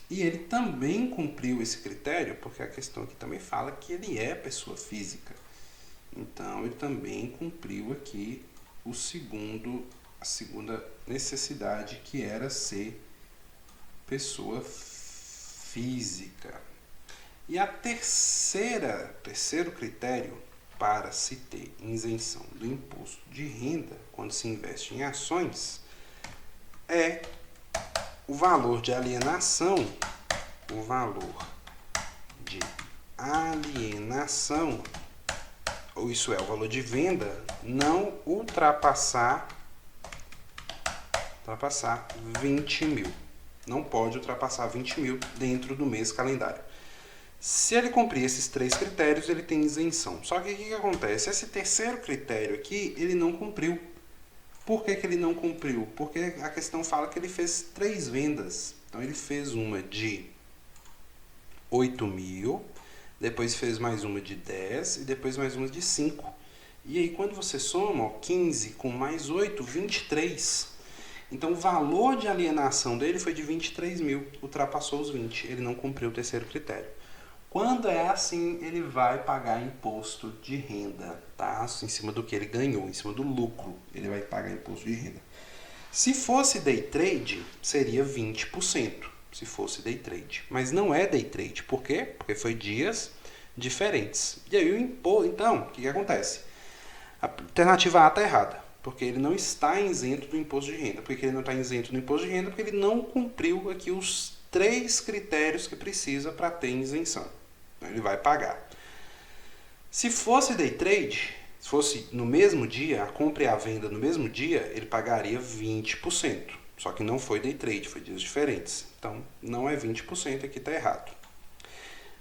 E ele também cumpriu esse critério, porque a questão aqui também fala que ele é pessoa física. Então ele também cumpriu aqui a segunda necessidade, que era ser pessoa física. E a terceiro critério para se ter isenção do imposto de renda quando se investe em ações é o valor de alienação, ou isso é, o valor de venda não ultrapassar 20 mil. Não pode ultrapassar 20 mil dentro do mês calendário. Se ele cumprir esses 3 critérios, ele tem isenção. Só que o que acontece? Esse terceiro critério aqui, ele não cumpriu. Por que ele não cumpriu? Porque a questão fala que ele fez 3 vendas. Então ele fez uma de 8 mil, depois fez mais uma de 10 e depois mais uma de 5. E aí quando você soma, ó, 15 com mais 8, 23. Então o valor de alienação dele foi de 23 mil, ultrapassou os 20. Ele não cumpriu o terceiro critério. Quando é assim, ele vai pagar imposto de renda, tá? Em cima do que ele ganhou, em cima do lucro, ele vai pagar imposto de renda. Se fosse day trade, seria 20%, se fosse day trade. Mas não é day trade. Por quê? Porque foi dias diferentes. E aí o imposto, então, o que acontece? A alternativa A está errada, porque ele não está isento do imposto de renda. Por que ele não está isento do imposto de renda? Porque ele não cumpriu aqui os 3 critérios que precisa para ter isenção. Ele vai pagar. Se fosse day trade, se fosse no mesmo dia, a compra e a venda no mesmo dia, ele pagaria 20%. Só que não foi day trade, foi dias diferentes. Então, não é 20%, aqui está errado. O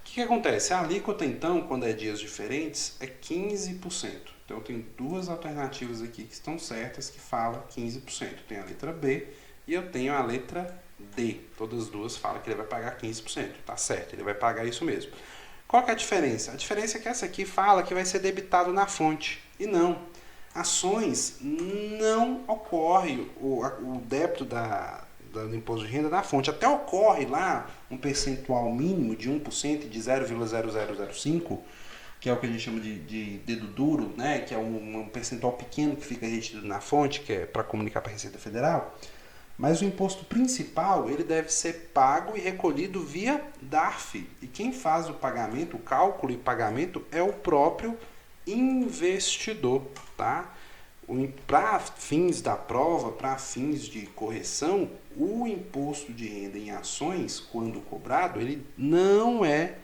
que acontece? A alíquota, então, quando é dias diferentes, é 15%. Então, eu tenho 2 alternativas aqui que estão certas, que falam 15%. Tem a letra B e eu tenho a letra D. Todas as duas falam que ele vai pagar 15%. Tá certo, ele vai pagar isso mesmo. Qual que é a diferença? A diferença é que essa aqui fala que vai ser debitado na fonte. E não. Ações não ocorre o débito do imposto de renda na fonte. Até ocorre lá um percentual mínimo de 1% e de 0,0005%, que é o que a gente chama de dedo duro, né? Que é um percentual pequeno que fica retido na fonte, que é para comunicar para a Receita Federal. Mas o imposto principal, ele deve ser pago e recolhido via DARF. E quem faz o pagamento, o cálculo e pagamento, é o próprio investidor, tá? Para fins da prova, para fins de correção, o imposto de renda em ações, quando cobrado, ele não é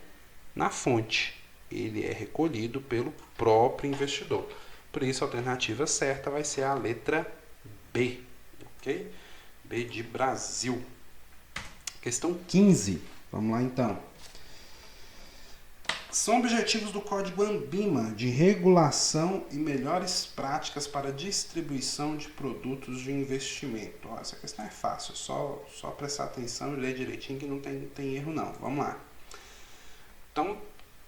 na fonte. Ele é recolhido pelo próprio investidor. Por isso, a alternativa certa vai ser a letra B, ok? B de Brasil. Questão 15. Vamos lá, então. São objetivos do Código ANBIMA de regulação e melhores práticas para distribuição de produtos de investimento. Ó, essa questão é fácil, só prestar atenção e ler direitinho que não tem erro não. Vamos lá. Então,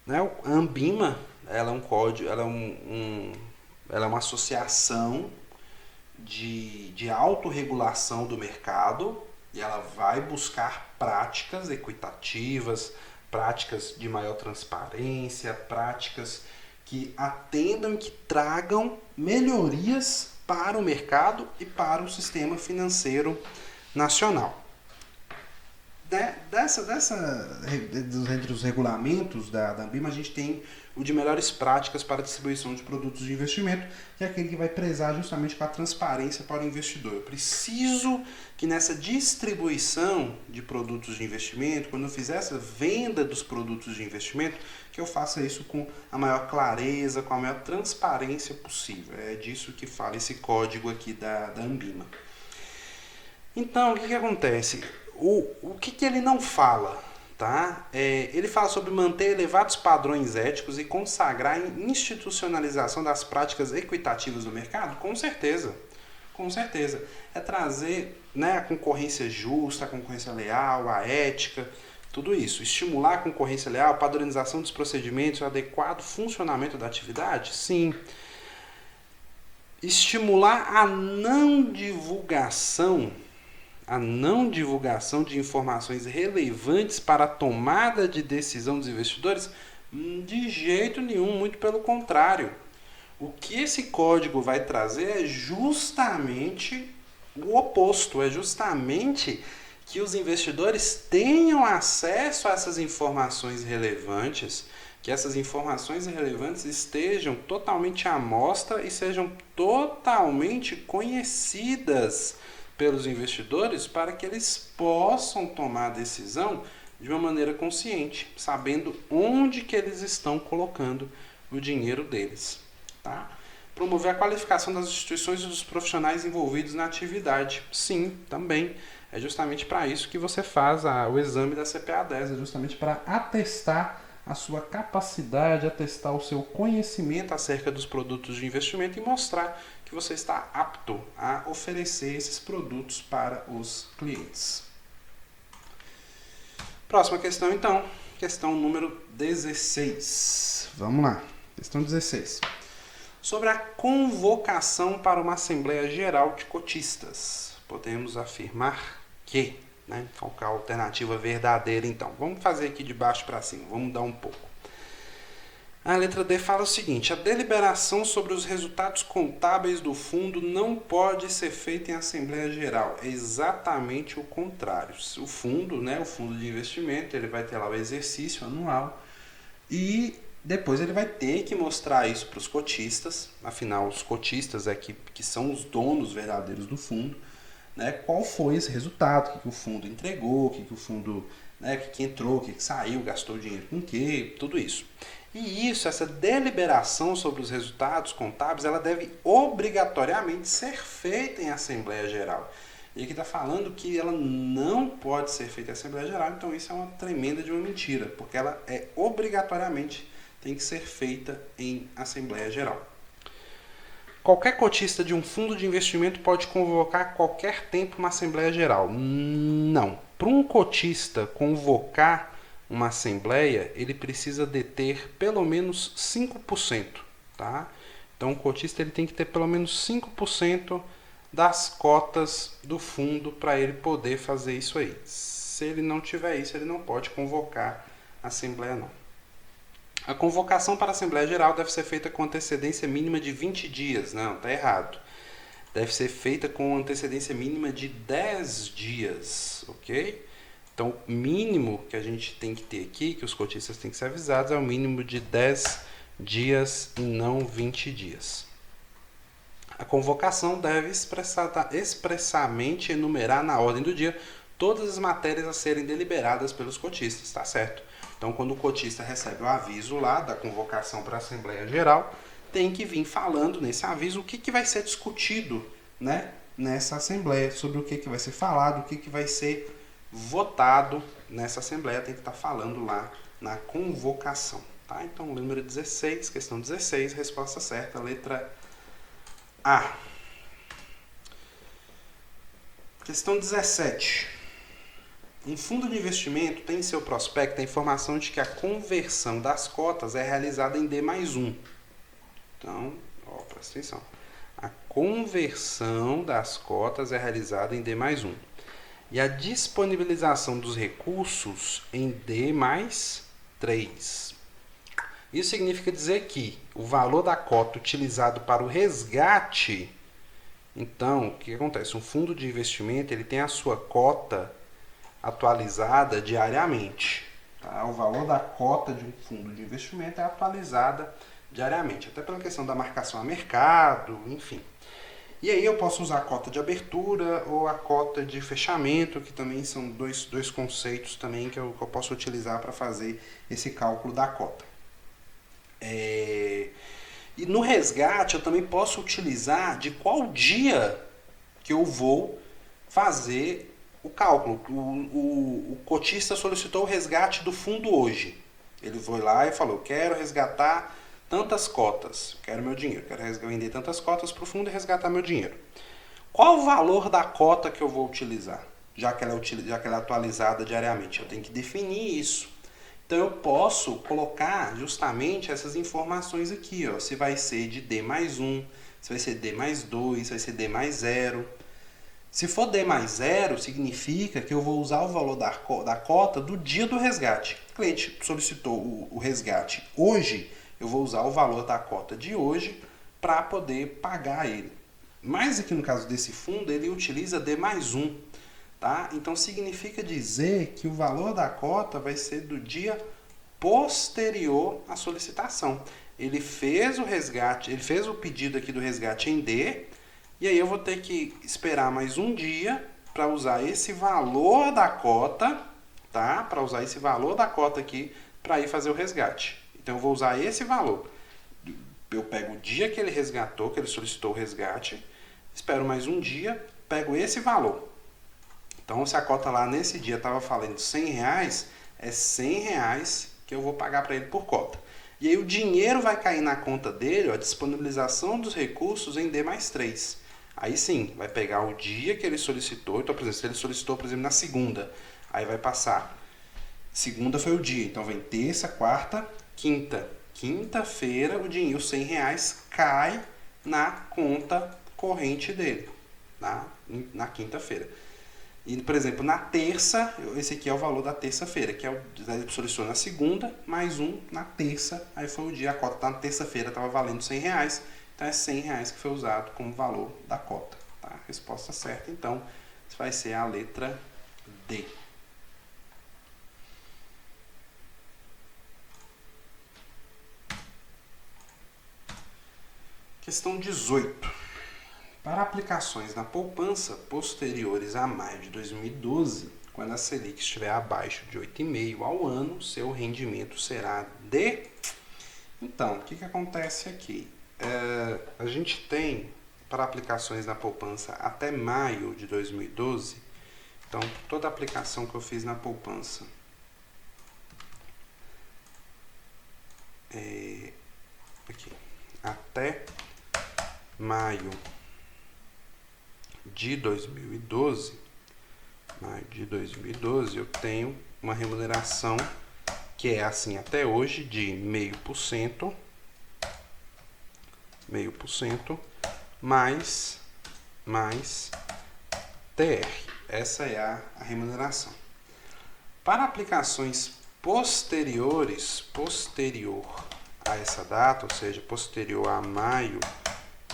né, a Anbima, ela é um código, ela é uma associação de autorregulação do mercado, e ela vai buscar práticas equitativas, práticas de maior transparência, práticas que atendam, que tragam melhorias para o mercado e para o sistema financeiro nacional. Entre os regulamentos da Anbima, a gente tem o de melhores práticas para a distribuição de produtos de investimento, que é aquele que vai prezar justamente com a transparência para o investidor. Eu preciso que nessa distribuição de produtos de investimento, quando eu fizer essa venda dos produtos de investimento, que eu faça isso com a maior clareza, com a maior transparência possível. É disso que fala esse código aqui da Anbima. Então, o que acontece? O que ele não fala? Tá? Ele fala sobre manter elevados padrões éticos e consagrar a institucionalização das práticas equitativas do mercado? Com certeza. Com certeza. É trazer, né, a concorrência justa, a concorrência leal, a ética, tudo isso. Estimular a concorrência leal, a padronização dos procedimentos, o adequado funcionamento da atividade? Sim. Estimular a não divulgação de informações relevantes para a tomada de decisão dos investidores? De jeito nenhum, muito pelo contrário. O que esse código vai trazer é justamente o oposto, é justamente que os investidores tenham acesso a essas informações relevantes, que essas informações relevantes estejam totalmente à mostra e sejam totalmente conhecidas pelos investidores, para que eles possam tomar a decisão de uma maneira consciente, sabendo onde que eles estão colocando o dinheiro deles. Tá? Promover a qualificação das instituições e dos profissionais envolvidos na atividade. Sim, também. É justamente para isso que você faz o exame da CPA 10, é justamente para atestar a sua capacidade, atestar o seu conhecimento acerca dos produtos de investimento e mostrar que você está apto a oferecer esses produtos para os clientes. Próxima questão, então. Questão número 16. Vamos lá. Questão 16. Sobre a convocação para uma Assembleia Geral de Cotistas. Podemos afirmar que, né? Qual é a alternativa verdadeira, então? Vamos fazer aqui de baixo para cima. Vamos mudar um pouco. A letra D fala o seguinte: a deliberação sobre os resultados contábeis do fundo não pode ser feita em Assembleia Geral. É exatamente o contrário. O fundo, né, o fundo de investimento, ele vai ter lá o exercício anual e depois ele vai ter que mostrar isso para os cotistas. Afinal, os cotistas é que são os donos verdadeiros do fundo, né? Qual foi esse resultado, o que o fundo entregou, o que o fundo, né, o que entrou, o que saiu, gastou dinheiro com o que, tudo isso. E essa deliberação sobre os resultados contábeis, ela deve obrigatoriamente ser feita em Assembleia Geral. E aqui está falando que ela não pode ser feita em Assembleia Geral, então isso é uma tremenda de uma mentira, porque ela obrigatoriamente tem que ser feita em Assembleia Geral. Qualquer cotista de um fundo de investimento pode convocar a qualquer tempo uma Assembleia Geral? Não. Para um cotista convocar uma assembleia, ele precisa deter pelo menos 5%, tá? Então o cotista ele tem que ter pelo menos 5% das cotas do fundo para ele poder fazer isso aí. Se ele não tiver isso, ele não pode convocar a assembleia não. A convocação para a Assembleia Geral deve ser feita com antecedência mínima de 20 dias. Não, está errado. Deve ser feita com antecedência mínima de 10 dias, ok? Então, o mínimo que a gente tem que ter aqui, que os cotistas têm que ser avisados, é o mínimo de 10 dias e não 20 dias. A convocação deve expressamente enumerar na ordem do dia todas as matérias a serem deliberadas pelos cotistas, tá certo? Então, quando o cotista recebe o aviso lá da convocação para a Assembleia Geral, tem que vir falando nesse aviso o que vai ser discutido, né, nessa Assembleia, sobre o que vai ser falado, o que vai ser votado nessa Assembleia, tem que estar falando lá na convocação. Tá? Então, número 16, questão 16, resposta certa, letra A. Questão 17. Um fundo de investimento tem em seu prospecto a informação de que a conversão das cotas é realizada em D+1. Então, presta atenção. A conversão das cotas é realizada em D+1. E a disponibilização dos recursos em D+3. Isso significa dizer que o valor da cota utilizado para o resgate... Então, o que acontece? Um fundo de investimento ele tem a sua cota atualizada diariamente. Tá? O valor da cota de um fundo de investimento é atualizada diariamente, até pela questão da marcação a mercado, enfim. E aí eu posso usar a cota de abertura ou a cota de fechamento, que também são dois conceitos também que eu posso utilizar para fazer esse cálculo da cota. E no resgate eu também posso utilizar de qual dia que eu vou fazer o cálculo. O cotista solicitou o resgate do fundo hoje. Ele foi lá e falou, quero resgatar tantas cotas, quero meu dinheiro, quero vender tantas cotas para o fundo e resgatar meu dinheiro. Qual o valor da cota que eu vou utilizar? Já que ela é atualizada diariamente, eu tenho que definir isso. Então eu posso colocar justamente essas informações aqui, ó, se vai ser de D+1, se vai ser D+2, se vai ser D+0. Se for D+0, significa que eu vou usar o valor da cota do dia do resgate. O cliente solicitou o resgate hoje, eu vou usar o valor da cota de hoje para poder pagar ele. Mas aqui no caso desse fundo, ele utiliza D+1. Tá? Então significa dizer que o valor da cota vai ser do dia posterior à solicitação. Ele fez o resgate, ele fez o pedido aqui do resgate em D, e aí eu vou ter que esperar mais um dia para usar esse valor da cota, tá? Para usar esse valor da cota aqui para ir fazer o resgate. Então eu vou usar esse valor. Eu pego o dia que ele resgatou, que ele solicitou o resgate, espero mais um dia, pego esse valor. Então, se a cota lá nesse dia estava valendo R$100, é R$100 que eu vou pagar para ele por cota. E aí o dinheiro vai cair na conta dele, ó, a disponibilização dos recursos em D+3. Aí sim, vai pegar o dia que ele solicitou. Então, por exemplo, se ele solicitou, por exemplo, na segunda, aí vai passar. Segunda foi o dia, então vem terça, quarta, quinta. Quinta-feira, o dinheiro, os R$100 cai na conta corrente dele, tá? Na quinta-feira. E, por exemplo, na terça, esse aqui é o valor da terça-feira, que é o ele solicitou na segunda, mais um na terça, aí foi o dia, a cota tá na terça-feira estava valendo R$100, então é R$100 que foi usado como valor da cota. Tá? Resposta certa, então, vai ser a letra D. Questão 18. Para aplicações na poupança posteriores a maio de 2012, quando a Selic estiver abaixo de 8,5% ao ano, seu rendimento será de... Então, o que acontece aqui? A gente tem, para aplicações na poupança até maio de 2012, então, toda aplicação que eu fiz na poupança aqui, até maio de 2012, eu tenho uma remuneração que é assim até hoje de 0,5%, mais TR. Essa é a remuneração. Para aplicações posterior a essa data, ou seja, posterior a maio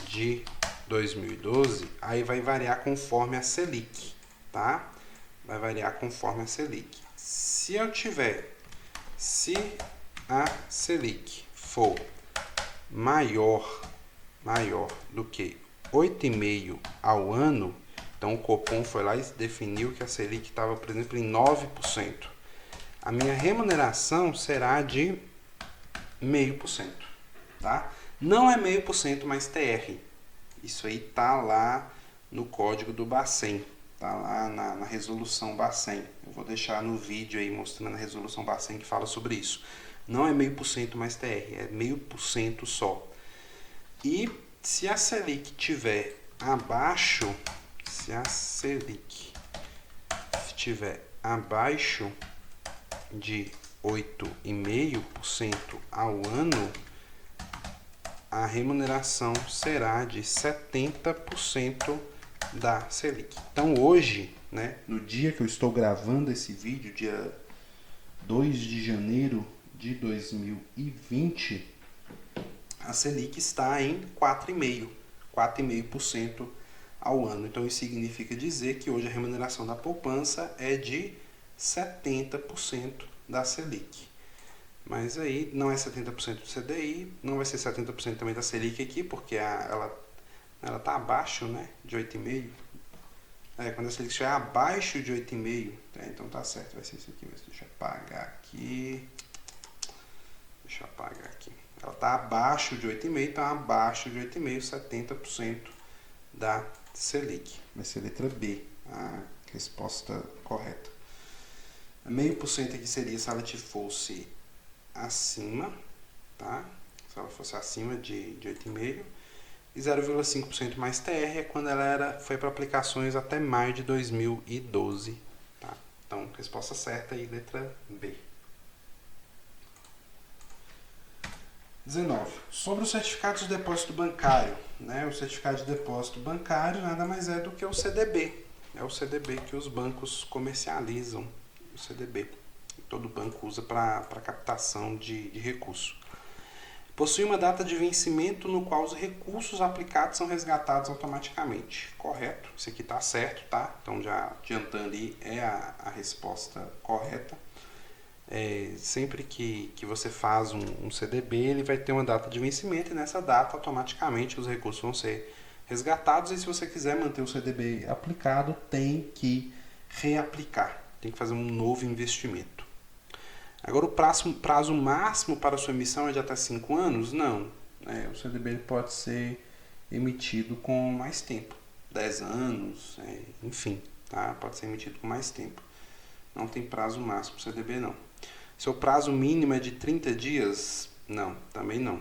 de 2012, aí vai variar conforme a Selic, tá? Vai variar conforme a Selic. Se a Selic for maior do que 8,5% ao ano, então o Copom foi lá e definiu que a Selic estava, por exemplo, em 9%. A minha remuneração será de 0,5%, tá? Não é 0,5%, mas TR. Isso aí tá lá no código do Bacen, tá lá na resolução Bacen. Eu vou deixar no vídeo aí mostrando a resolução Bacen que fala sobre isso. Não é 0,5% mais TR, é 0,5% só. E se a Selic tiver abaixo abaixo de 8,5% ao ano, a remuneração será de 70% da Selic. Então hoje, né, no dia que eu estou gravando esse vídeo, dia 2 de janeiro de 2020, a Selic está em 4,5% ao ano. Então isso significa dizer que hoje a remuneração da poupança é de 70% da Selic. Mas aí não é 70% do CDI, não vai ser 70% também da Selic aqui, porque ela está abaixo, né, de 8,5%. Quando a Selic estiver abaixo de 8,5%, então tá certo, vai ser isso aqui. Mas deixa eu apagar aqui. Ela está abaixo de 8,5%, então abaixo de 8,5%, 70% da Selic. Vai ser letra B, a resposta correta. 0,5% aqui seria se ela fosse acima, tá? Se ela fosse acima de 8,5%. E 0,5% mais TR é quando ela foi para aplicações até maio de 2012. Tá? Então, resposta certa aí, letra B. 19. Sobre os certificados de depósito bancário. Né? O certificado de depósito bancário nada mais é do que o CDB. É o CDB que os bancos comercializam. O CDB. Todo banco usa para captação de recursos. Possui uma data de vencimento no qual os recursos aplicados são resgatados automaticamente. Correto? Isso aqui está certo, tá? Então, já adiantando aí, é a resposta correta. Sempre que você faz um CDB, ele vai ter uma data de vencimento e nessa data, automaticamente, os recursos vão ser resgatados. E se você quiser manter o CDB aplicado, tem que reaplicar. Tem que fazer um novo investimento. Agora, o prazo máximo para sua emissão é de até 5 anos? Não. O CDB pode ser emitido com mais tempo. 10 anos, enfim. Tá? Pode ser emitido com mais tempo. Não tem prazo máximo para o CDB, não. Seu prazo mínimo é de 30 dias? Não, também não.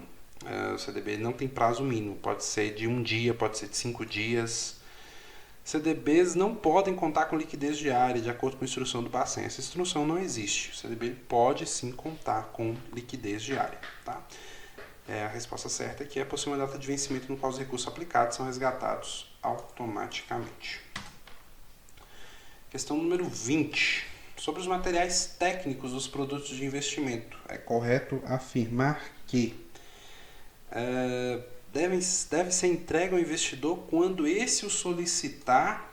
O CDB não tem prazo mínimo. Pode ser de 1 dia, pode ser de 5 dias. CDBs não podem contar com liquidez diária, de acordo com a instrução do Bacen. Essa instrução não existe. O CDB pode sim contar com liquidez diária. Tá? A resposta certa aqui é possui uma data de vencimento no qual os recursos aplicados são resgatados automaticamente. Questão número 20. Sobre os materiais técnicos dos produtos de investimento. É correto afirmar que deve ser entregue ao investidor quando esse o solicitar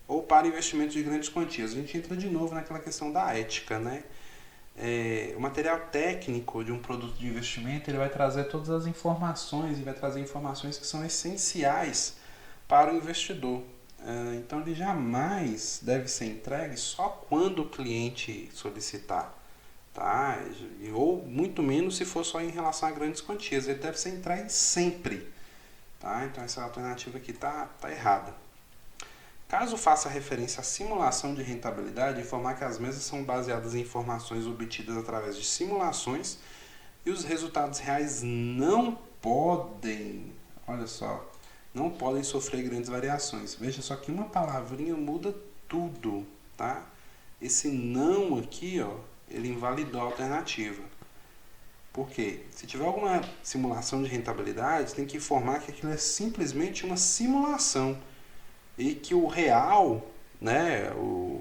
ou para investimentos de grandes quantias. A gente entra de novo naquela questão da ética, né? O material técnico de um produto de investimento ele vai trazer todas as informações e vai trazer informações que são essenciais para o investidor. Então ele jamais deve ser entregue só quando o cliente solicitar. Tá? Ou muito menos se for só em relação a grandes quantias. Ele deve ser entregue sempre. Tá? Então essa alternativa aqui está errada. Caso faça referência à simulação de rentabilidade, informar que as mesas são baseadas em informações obtidas através de simulações e os resultados reais não podem, olha só, não podem sofrer grandes variações. Veja só que uma palavrinha muda tudo. Tá? Esse não aqui, ó, ele invalidou a alternativa. Por quê? Se tiver alguma simulação de rentabilidade, tem que informar que aquilo é simplesmente uma simulação. E que o real, né,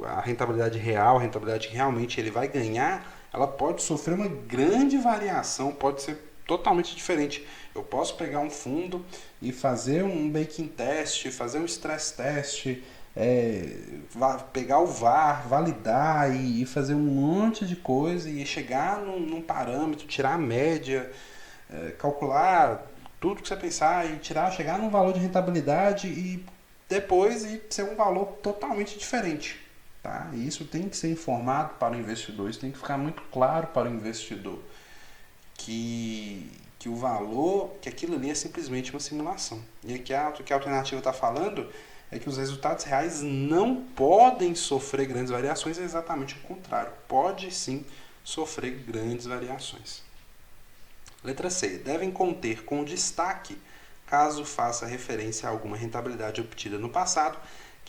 a rentabilidade real, a rentabilidade que realmente ele vai ganhar, ela pode sofrer uma grande variação, pode ser totalmente diferente. Eu posso pegar um fundo e fazer um baking test, fazer um stress test, pegar o VaR, validar e fazer um monte de coisa e chegar num parâmetro, tirar a média, calcular tudo que você pensar e chegar num valor de rentabilidade e depois ser um valor totalmente diferente. Tá? E isso tem que ser informado para o investidor, isso tem que ficar muito claro para o investidor que o valor, que aquilo ali é simplesmente uma simulação. E aqui o que a alternativa está falando é que os resultados reais não podem sofrer grandes variações, é exatamente o contrário. Pode sim sofrer grandes variações. Letra C. Devem conter com destaque, caso faça referência a alguma rentabilidade obtida no passado,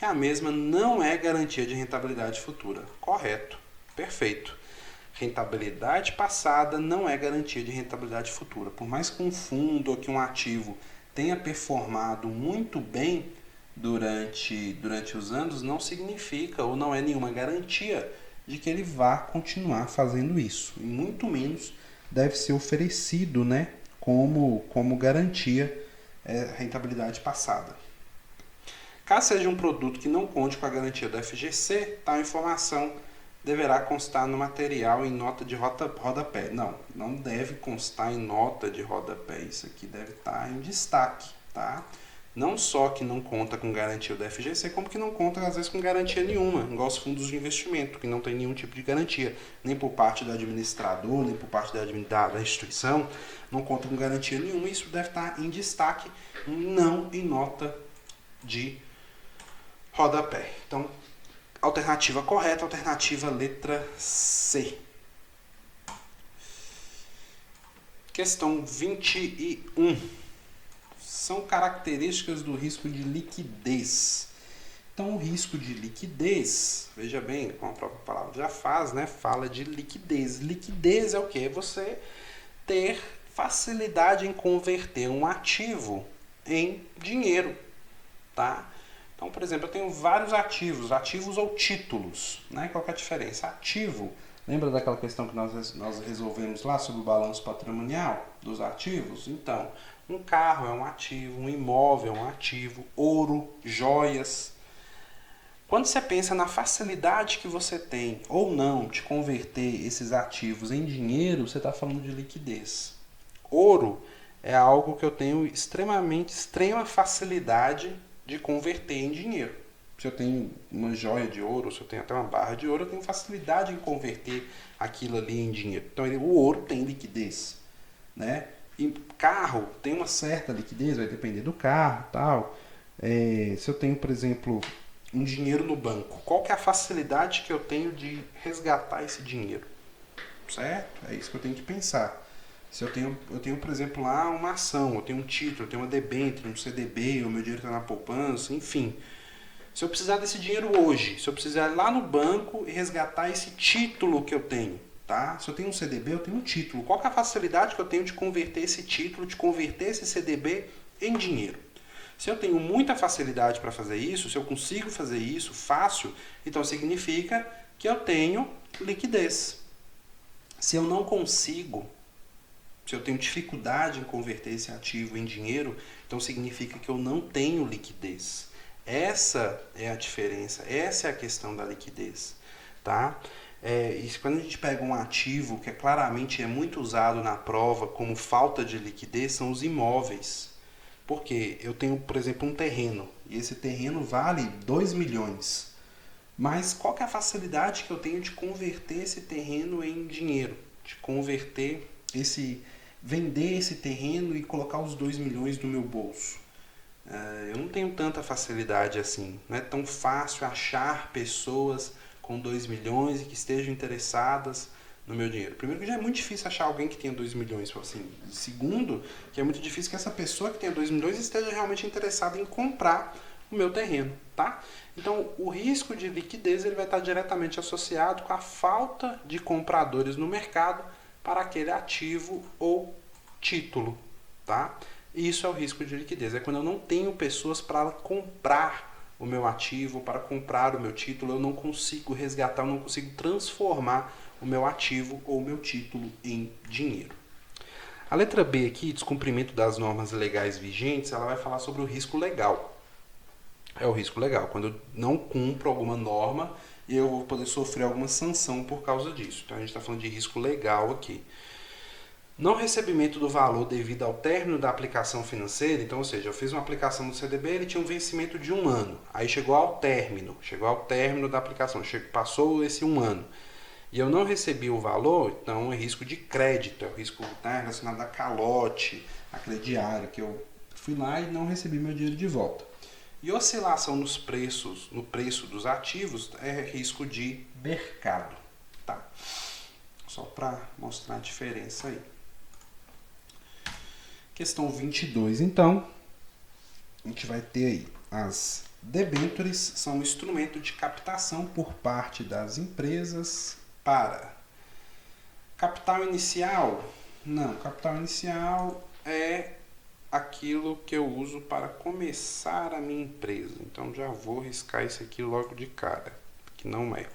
que a mesma não é garantia de rentabilidade futura. Correto, perfeito. Rentabilidade passada não é garantia de rentabilidade futura. Por mais que um fundo ou que um ativo tenha performado muito bem durante os anos, não significa ou não é nenhuma garantia de que ele vá continuar fazendo isso. E muito menos deve ser oferecido, né, como garantia rentabilidade passada. Caso seja um produto que não conte com a garantia do FGC, tal informação deverá constar no material em nota de rodapé. Não deve constar em nota de rodapé. Isso aqui deve estar em destaque, tá? Não só que não conta com garantia do FGC, como que não conta, às vezes, com garantia nenhuma, igual os fundos de investimento, que não tem nenhum tipo de garantia, nem por parte do administrador, nem por parte da instituição, não conta com garantia nenhuma. Isso deve estar em destaque, não em nota de rodapé. Então, alternativa correta, alternativa letra C. Questão 21. São características do risco de liquidez. Então, o risco de liquidez, veja bem, como a própria palavra já faz, né? Fala de liquidez. Liquidez é o quê? Você ter facilidade em converter um ativo em dinheiro, tá? Então, por exemplo, eu tenho vários ativos ou títulos, né? Qual que é a diferença? Ativo, lembra daquela questão que nós resolvemos lá sobre o balanço patrimonial dos ativos? Então, um carro é um ativo, um imóvel é um ativo, ouro, joias. Quando você pensa na facilidade que você tem ou não de converter esses ativos em dinheiro, você está falando de liquidez. Ouro é algo que eu tenho extrema facilidade de converter em dinheiro. Se eu tenho uma joia de ouro, se eu tenho até uma barra de ouro, eu tenho facilidade em converter aquilo ali em dinheiro. Então, o ouro tem liquidez, né? E carro tem uma certa liquidez, vai depender do carro, tal. Se eu tenho, por exemplo, um dinheiro no banco, qual que é a facilidade que eu tenho de resgatar esse dinheiro? Certo? É isso que eu tenho que pensar. Se eu tenho, por exemplo, lá uma ação, eu tenho um título, eu tenho uma debênture, um CDB, o meu dinheiro está na poupança, enfim. Se eu precisar desse dinheiro hoje, se eu precisar ir lá no banco e resgatar esse título que eu tenho, tá? Se eu tenho um CDB, eu tenho um título. Qual que é a facilidade que eu tenho de converter esse título, de converter esse CDB em dinheiro? Se eu tenho muita facilidade para fazer isso, se eu consigo fazer isso fácil, então significa que eu tenho liquidez. Se eu não consigo, se eu tenho dificuldade em converter esse ativo em dinheiro, então significa que eu não tenho liquidez. Essa é a diferença, essa é a questão da liquidez, tá? E quando a gente pega um ativo que claramente é muito usado na prova como falta de liquidez, são os imóveis. Porque eu tenho, por exemplo, um terreno, e esse terreno vale 2 milhões. Mas qual que é a facilidade que eu tenho de converter esse terreno em dinheiro? De converter vender esse terreno e colocar os 2 milhões no meu bolso. Eu não tenho tanta facilidade assim. Não é tão fácil achar pessoas com 2 milhões e que estejam interessadas no meu dinheiro. Primeiro que já é muito difícil achar alguém que tenha 2 milhões. Assim. Segundo, que é muito difícil que essa pessoa que tenha 2 milhões esteja realmente interessada em comprar o meu terreno, tá? Então, o risco de liquidez ele vai estar diretamente associado com a falta de compradores no mercado para aquele ativo ou título, tá? Isso é o risco de liquidez. É quando eu não tenho pessoas para comprar o meu ativo, para comprar o meu título, eu não consigo resgatar, eu não consigo transformar o meu ativo ou o meu título em dinheiro. A letra B aqui, descumprimento das normas legais vigentes, ela vai falar sobre o risco legal. É o risco legal, quando eu não cumpro alguma norma e eu vou poder sofrer alguma sanção por causa disso. Então a gente está falando de risco legal aqui. Não recebimento do valor devido ao término da aplicação financeira, então, ou seja, eu fiz uma aplicação no CDB, ele tinha um vencimento de 1 ano. Aí chegou ao término da aplicação, passou esse 1 ano. E eu não recebi o valor, então é risco de crédito, é o risco relacionado a calote, a crediário, que eu fui lá e não recebi meu dinheiro de volta. E oscilação no preço dos ativos é risco de mercado, tá? Só para mostrar a diferença aí. Questão 22, então, a gente vai ter aí as Debêntures são um instrumento de captação por parte das empresas para capital inicial. Não, capital inicial é aquilo que eu uso para começar a minha empresa. Então já vou riscar isso aqui logo de cara, que não é.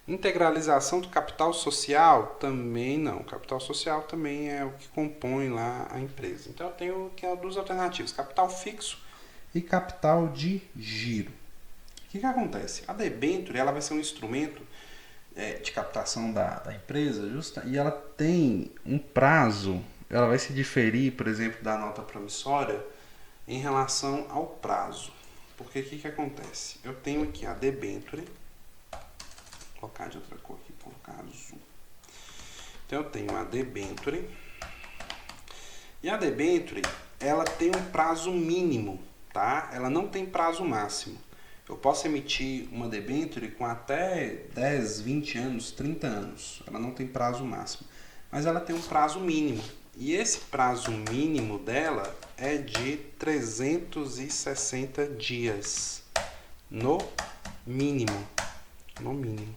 Integralização do capital social também não. Capital social também é o que compõe lá a empresa. Então eu tenho que duas alternativas: capital fixo e capital de giro. O que acontece? A debênture ela vai ser um instrumento de captação da empresa e ela tem um prazo. Ela vai se diferir, por exemplo, da nota promissória em relação ao prazo. Porque o que acontece? Eu tenho aqui a debênture. Vou colocar de outra cor aqui, vou colocar azul. Então eu tenho a debênture. E a debênture, ela tem um prazo mínimo, tá? Ela não tem prazo máximo. Eu posso emitir uma debênture com até 10, 20 anos, 30 anos. Ela não tem prazo máximo. Mas ela tem um prazo mínimo. E esse prazo mínimo dela é de 360 dias. No mínimo. No mínimo.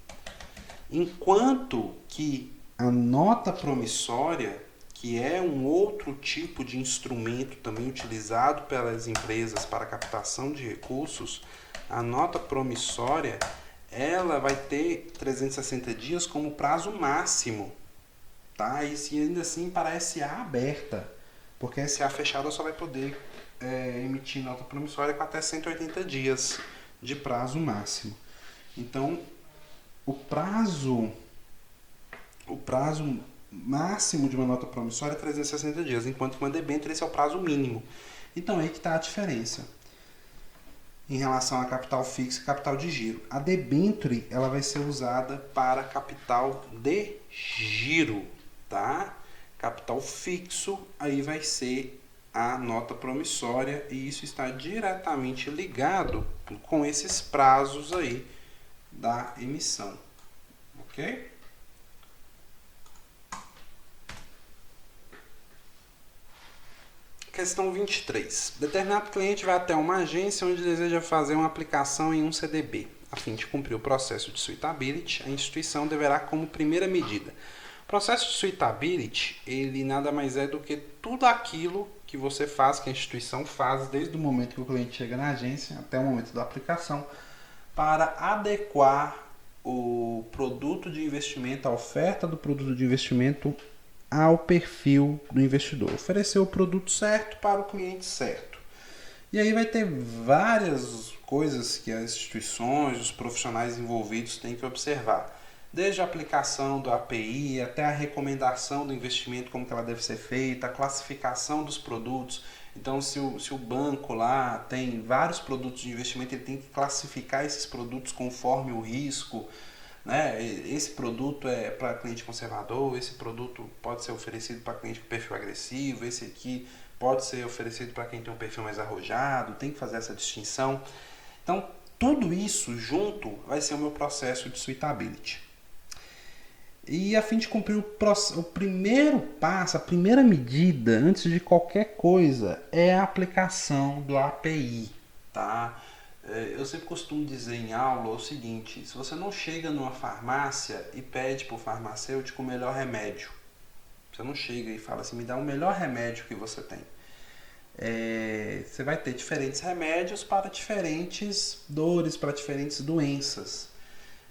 Enquanto que a nota promissória, que é um outro tipo de instrumento também utilizado pelas empresas para captação de recursos, a nota promissória ela vai ter 360 dias como prazo máximo, tá? E ainda assim para SA aberta, porque a SA fechada só vai poder emitir nota promissória com até 180 dias de prazo máximo. Então, o prazo máximo de uma nota promissória é 360 dias, enquanto que uma debênture esse é o prazo mínimo. Então, aí que está a diferença em relação a capital fixo e capital de giro. A debênture ela vai ser usada para capital de giro, tá? Capital fixo aí vai ser a nota promissória e isso está diretamente ligado com esses prazos aí da emissão, ok? Questão 23. Determinado cliente vai até uma agência onde deseja fazer uma aplicação em um CDB. A fim de cumprir o processo de suitability, a instituição deverá, como primeira medida. O processo de suitability, ele nada mais é do que tudo aquilo que você faz, que a instituição faz, desde o momento que o cliente chega na agência até o momento da aplicação, para adequar o produto de investimento, a oferta do produto de investimento ao perfil do investidor. Oferecer o produto certo para o cliente certo. E aí vai ter várias coisas que as instituições, os profissionais envolvidos têm que observar. Desde a aplicação do API até a recomendação do investimento, como que ela deve ser feita, a classificação dos produtos. Então, se o banco lá tem vários produtos de investimento, ele tem que classificar esses produtos conforme o risco, né? Esse produto é para cliente conservador, esse produto pode ser oferecido para cliente com perfil agressivo, esse aqui pode ser oferecido para quem tem um perfil mais arrojado, tem que fazer essa distinção. Então, tudo isso junto vai ser o meu processo de suitability. E a fim de cumprir o primeiro passo, a primeira medida, antes de qualquer coisa, é a aplicação do API, tá? Eu sempre costumo dizer em aula o seguinte: se você não chega numa farmácia e pede para o farmacêutico o melhor remédio, você não chega e fala assim, me dá o melhor remédio que você tem. Você vai ter diferentes remédios para diferentes dores, para diferentes doenças.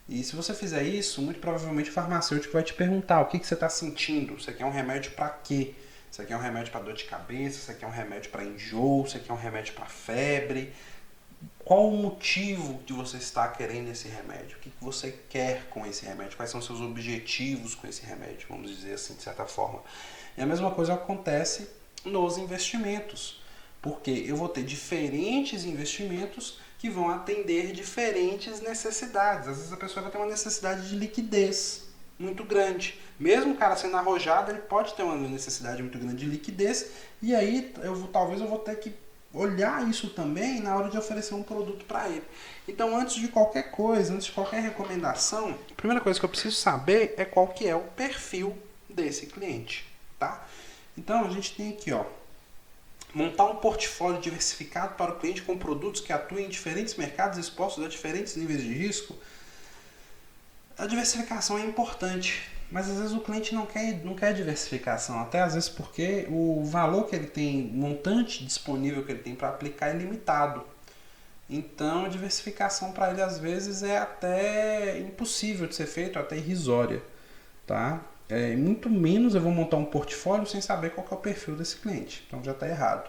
E se você fizer isso, muito provavelmente o farmacêutico vai te perguntar o que você está sentindo. Você quer um remédio para quê? Você quer um remédio para dor de cabeça? Você quer um remédio para enjoo? Você quer um remédio para febre? Qual o motivo de você estar querendo esse remédio? O que você quer com esse remédio? Quais são os seus objetivos com esse remédio? Vamos dizer assim, de certa forma. E a mesma coisa acontece nos investimentos. Porque eu vou ter diferentes investimentos que vão atender diferentes necessidades. Às vezes a pessoa vai ter uma necessidade de liquidez muito grande. Mesmo o cara sendo arrojado, ele pode ter uma necessidade muito grande de liquidez. E aí talvez eu vou ter que olhar isso também na hora de oferecer um produto para ele. Então, antes de qualquer coisa, antes de qualquer recomendação, a primeira coisa que eu preciso saber é qual que é o perfil desse cliente, tá? Então, a gente tem aqui, ó, montar um portfólio diversificado para o cliente com produtos que atuem em diferentes mercados expostos a diferentes níveis de risco. A diversificação é importante, mas às vezes o cliente não quer diversificação, até às vezes porque o valor que ele tem, o montante disponível que ele tem para aplicar é limitado. Então a diversificação para ele às vezes é até impossível de ser feito, até irrisória, tá? Muito menos eu vou montar um portfólio sem saber qual que é o perfil desse cliente, então já está errado.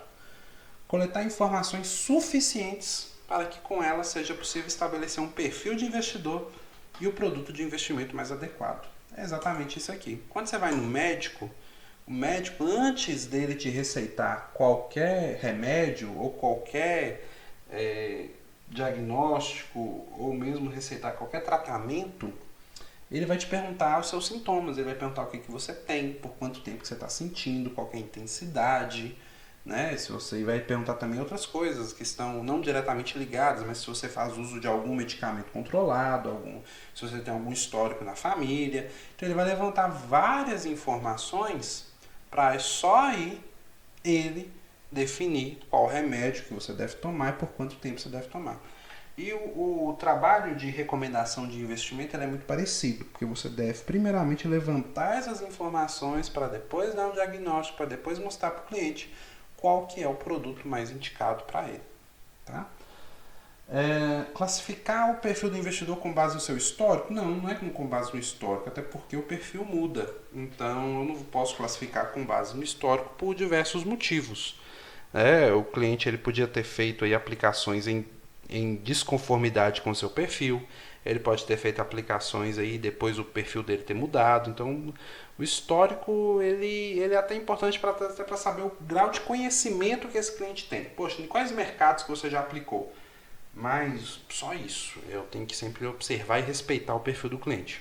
Coletar informações suficientes para que com elas seja possível estabelecer um perfil de investidor e o produto de investimento mais adequado. É exatamente isso aqui. Quando você vai no médico, o médico, antes dele te receitar qualquer remédio ou qualquer diagnóstico ou mesmo receitar qualquer tratamento, ele vai te perguntar os seus sintomas, ele vai perguntar o que você tem, por quanto tempo que você está sentindo, qual que é a intensidade, né? Se você vai perguntar também outras coisas que estão não diretamente ligadas, mas se você faz uso de algum medicamento controlado, se você tem algum histórico na família. Então ele vai levantar várias informações para só aí ele definir qual remédio que você deve tomar e por quanto tempo você deve tomar. E o trabalho de recomendação de investimento é muito parecido, porque você deve primeiramente levantar essas informações para depois dar um diagnóstico, para depois mostrar para o cliente qual que é o produto mais indicado para ele. Tá? Classificar o perfil do investidor com base no seu histórico? Não é com base no histórico, até porque o perfil muda. Então eu não posso classificar com base no histórico por diversos motivos. O cliente ele podia ter feito aí aplicações em desconformidade com o seu perfil, ele pode ter feito aplicações aí depois o perfil dele ter mudado. Então o histórico ele é até importante para saber o grau de conhecimento que esse cliente tem. Poxa, em quais mercados que você já aplicou? Mas só isso, eu tenho que sempre observar e respeitar o perfil do cliente.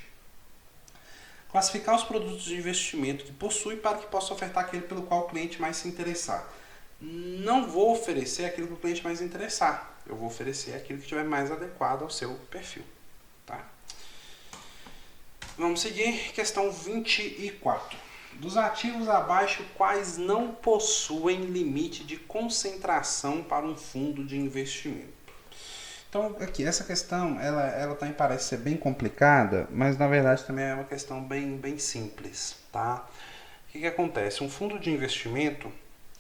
Classificar os produtos de investimento que possui para que possa ofertar aquele pelo qual o cliente mais se interessar. Não vou oferecer aquilo que o cliente mais interessar, eu vou oferecer aquilo que estiver mais adequado ao seu perfil. Tá? Vamos seguir, questão 24. Dos ativos abaixo, quais não possuem limite de concentração para um fundo de investimento? Então, aqui, essa questão, ela também parece ser bem complicada, mas na verdade também é uma questão bem simples, tá? O que acontece? Um fundo de investimento,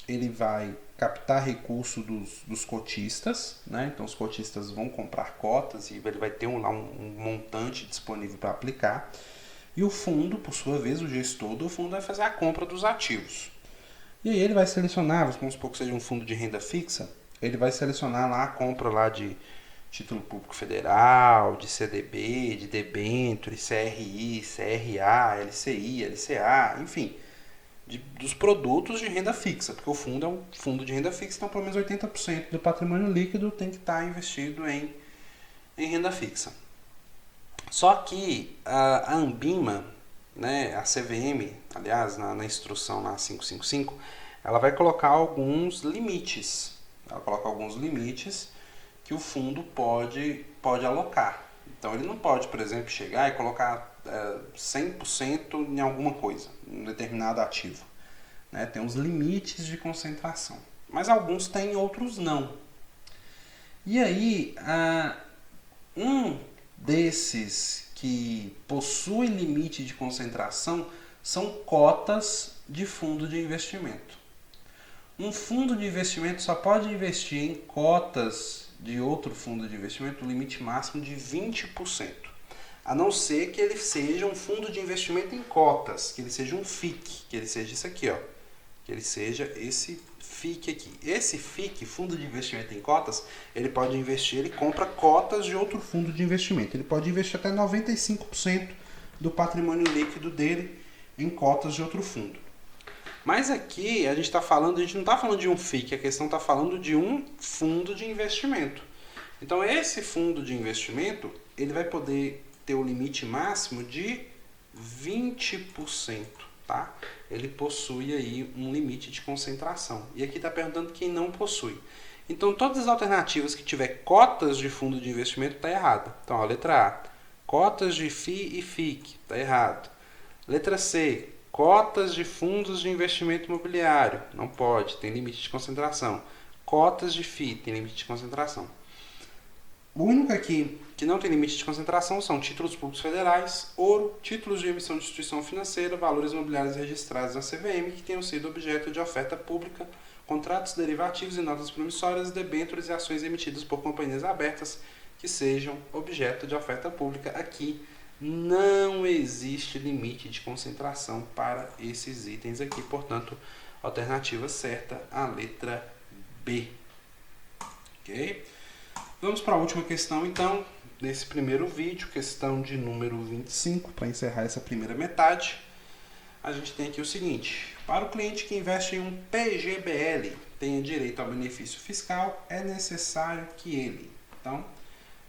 ele vai captar recurso dos cotistas, né? Então os cotistas vão comprar cotas e ele vai ter um montante disponível para aplicar. E o fundo, por sua vez, o gestor do fundo vai fazer a compra dos ativos. E aí ele vai selecionar, vamos supor que seja um fundo de renda fixa, ele vai selecionar lá a compra lá de título público federal, de CDB, de debênture, CRI, CRA, LCI, LCA, enfim, dos produtos de renda fixa, porque o fundo é um fundo de renda fixa, então pelo menos 80% do patrimônio líquido tem que estar investido em renda fixa. Só que a Anbima, né, a CVM, aliás, na instrução na 555, ela vai colocar alguns limites. Ela coloca alguns limites que o fundo pode alocar. Então ele não pode, por exemplo, chegar e colocar 100% em alguma coisa, em um determinado ativo. Né? Tem uns limites de concentração. Mas alguns têm, outros não. E aí, um desses que possui limite de concentração são cotas de fundo de investimento. Um fundo de investimento só pode investir em cotas de outro fundo de investimento no limite máximo de 20%. A não ser que ele seja um fundo de investimento em cotas, que ele seja um FIC, que ele seja isso aqui, ó, que ele seja esse FIC aqui. Esse FIC, fundo de investimento em cotas, ele pode investir, ele compra cotas de outro fundo de investimento. Ele pode investir até 95% do patrimônio líquido dele em cotas de outro fundo. Mas aqui a gente não está falando de um FIC, a questão está falando de um fundo de investimento. Então esse fundo de investimento, ele vai poder ter o limite máximo de 20%, tá? Ele possui aí um limite de concentração. E aqui está perguntando quem não possui. Então todas as alternativas que tiver cotas de fundo de investimento está errado. Então, ó, letra A, cotas de FI e FIC, está errado. Letra C, Cotas de fundos de investimento imobiliário, não pode, tem limite de concentração. Cotas de FII, tem limite de concentração. O único aqui que não tem limite de concentração são títulos públicos federais, ouro, títulos de emissão de instituição financeira, valores imobiliários registrados na CVM que tenham sido objeto de oferta pública, contratos derivativos e notas promissórias, debêntures e ações emitidas por companhias abertas que sejam objeto de oferta pública. Aqui não existe limite de concentração para esses itens aqui, portanto, alternativa certa, a letra B. Ok? Vamos para a última questão, então, desse primeiro vídeo, questão de número 25, para encerrar essa primeira metade. A gente tem aqui o seguinte: para o cliente que investe em um PGBL tenha direito ao benefício fiscal, é necessário que ele... Então,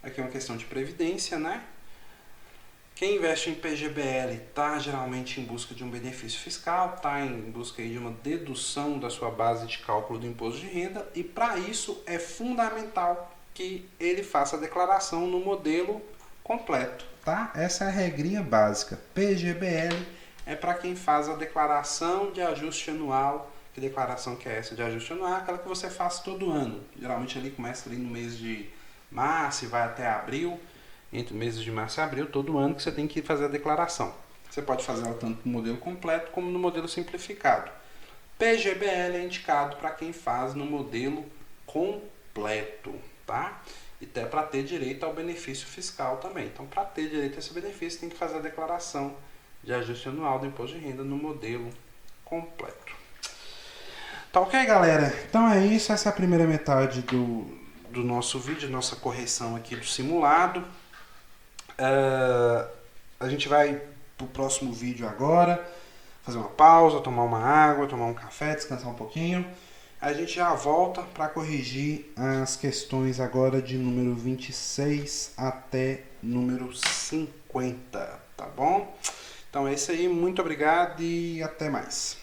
aqui é uma questão de previdência, né? Quem investe em PGBL está geralmente em busca de um benefício fiscal, está em busca aí de uma dedução da sua base de cálculo do imposto de renda, e para isso é fundamental que ele faça a declaração no modelo completo, tá? Essa é a regrinha básica. PGBL é para quem faz a declaração de ajuste anual. Que declaração que é essa de ajuste anual? Aquela que você faz todo ano. Geralmente ali começa ali no mês de março e vai até abril. Entre meses de março e abril, todo ano que você tem que fazer a declaração. Você pode fazer ela tanto no modelo completo como no modelo simplificado. PGBL é indicado para quem faz no modelo completo, tá? E até para ter direito ao benefício fiscal também. Então, para ter direito a esse benefício, tem que fazer a declaração de ajuste anual do imposto de renda no modelo completo. Tá ok, galera? Então é isso. Essa é a primeira metade do nosso vídeo, nossa correção aqui do simulado. A gente vai pro próximo vídeo agora, fazer uma pausa, tomar uma água, tomar um café, descansar um pouquinho. A gente já volta para corrigir as questões agora de número 26 até número 50, tá bom? Então é isso aí, muito obrigado e até mais.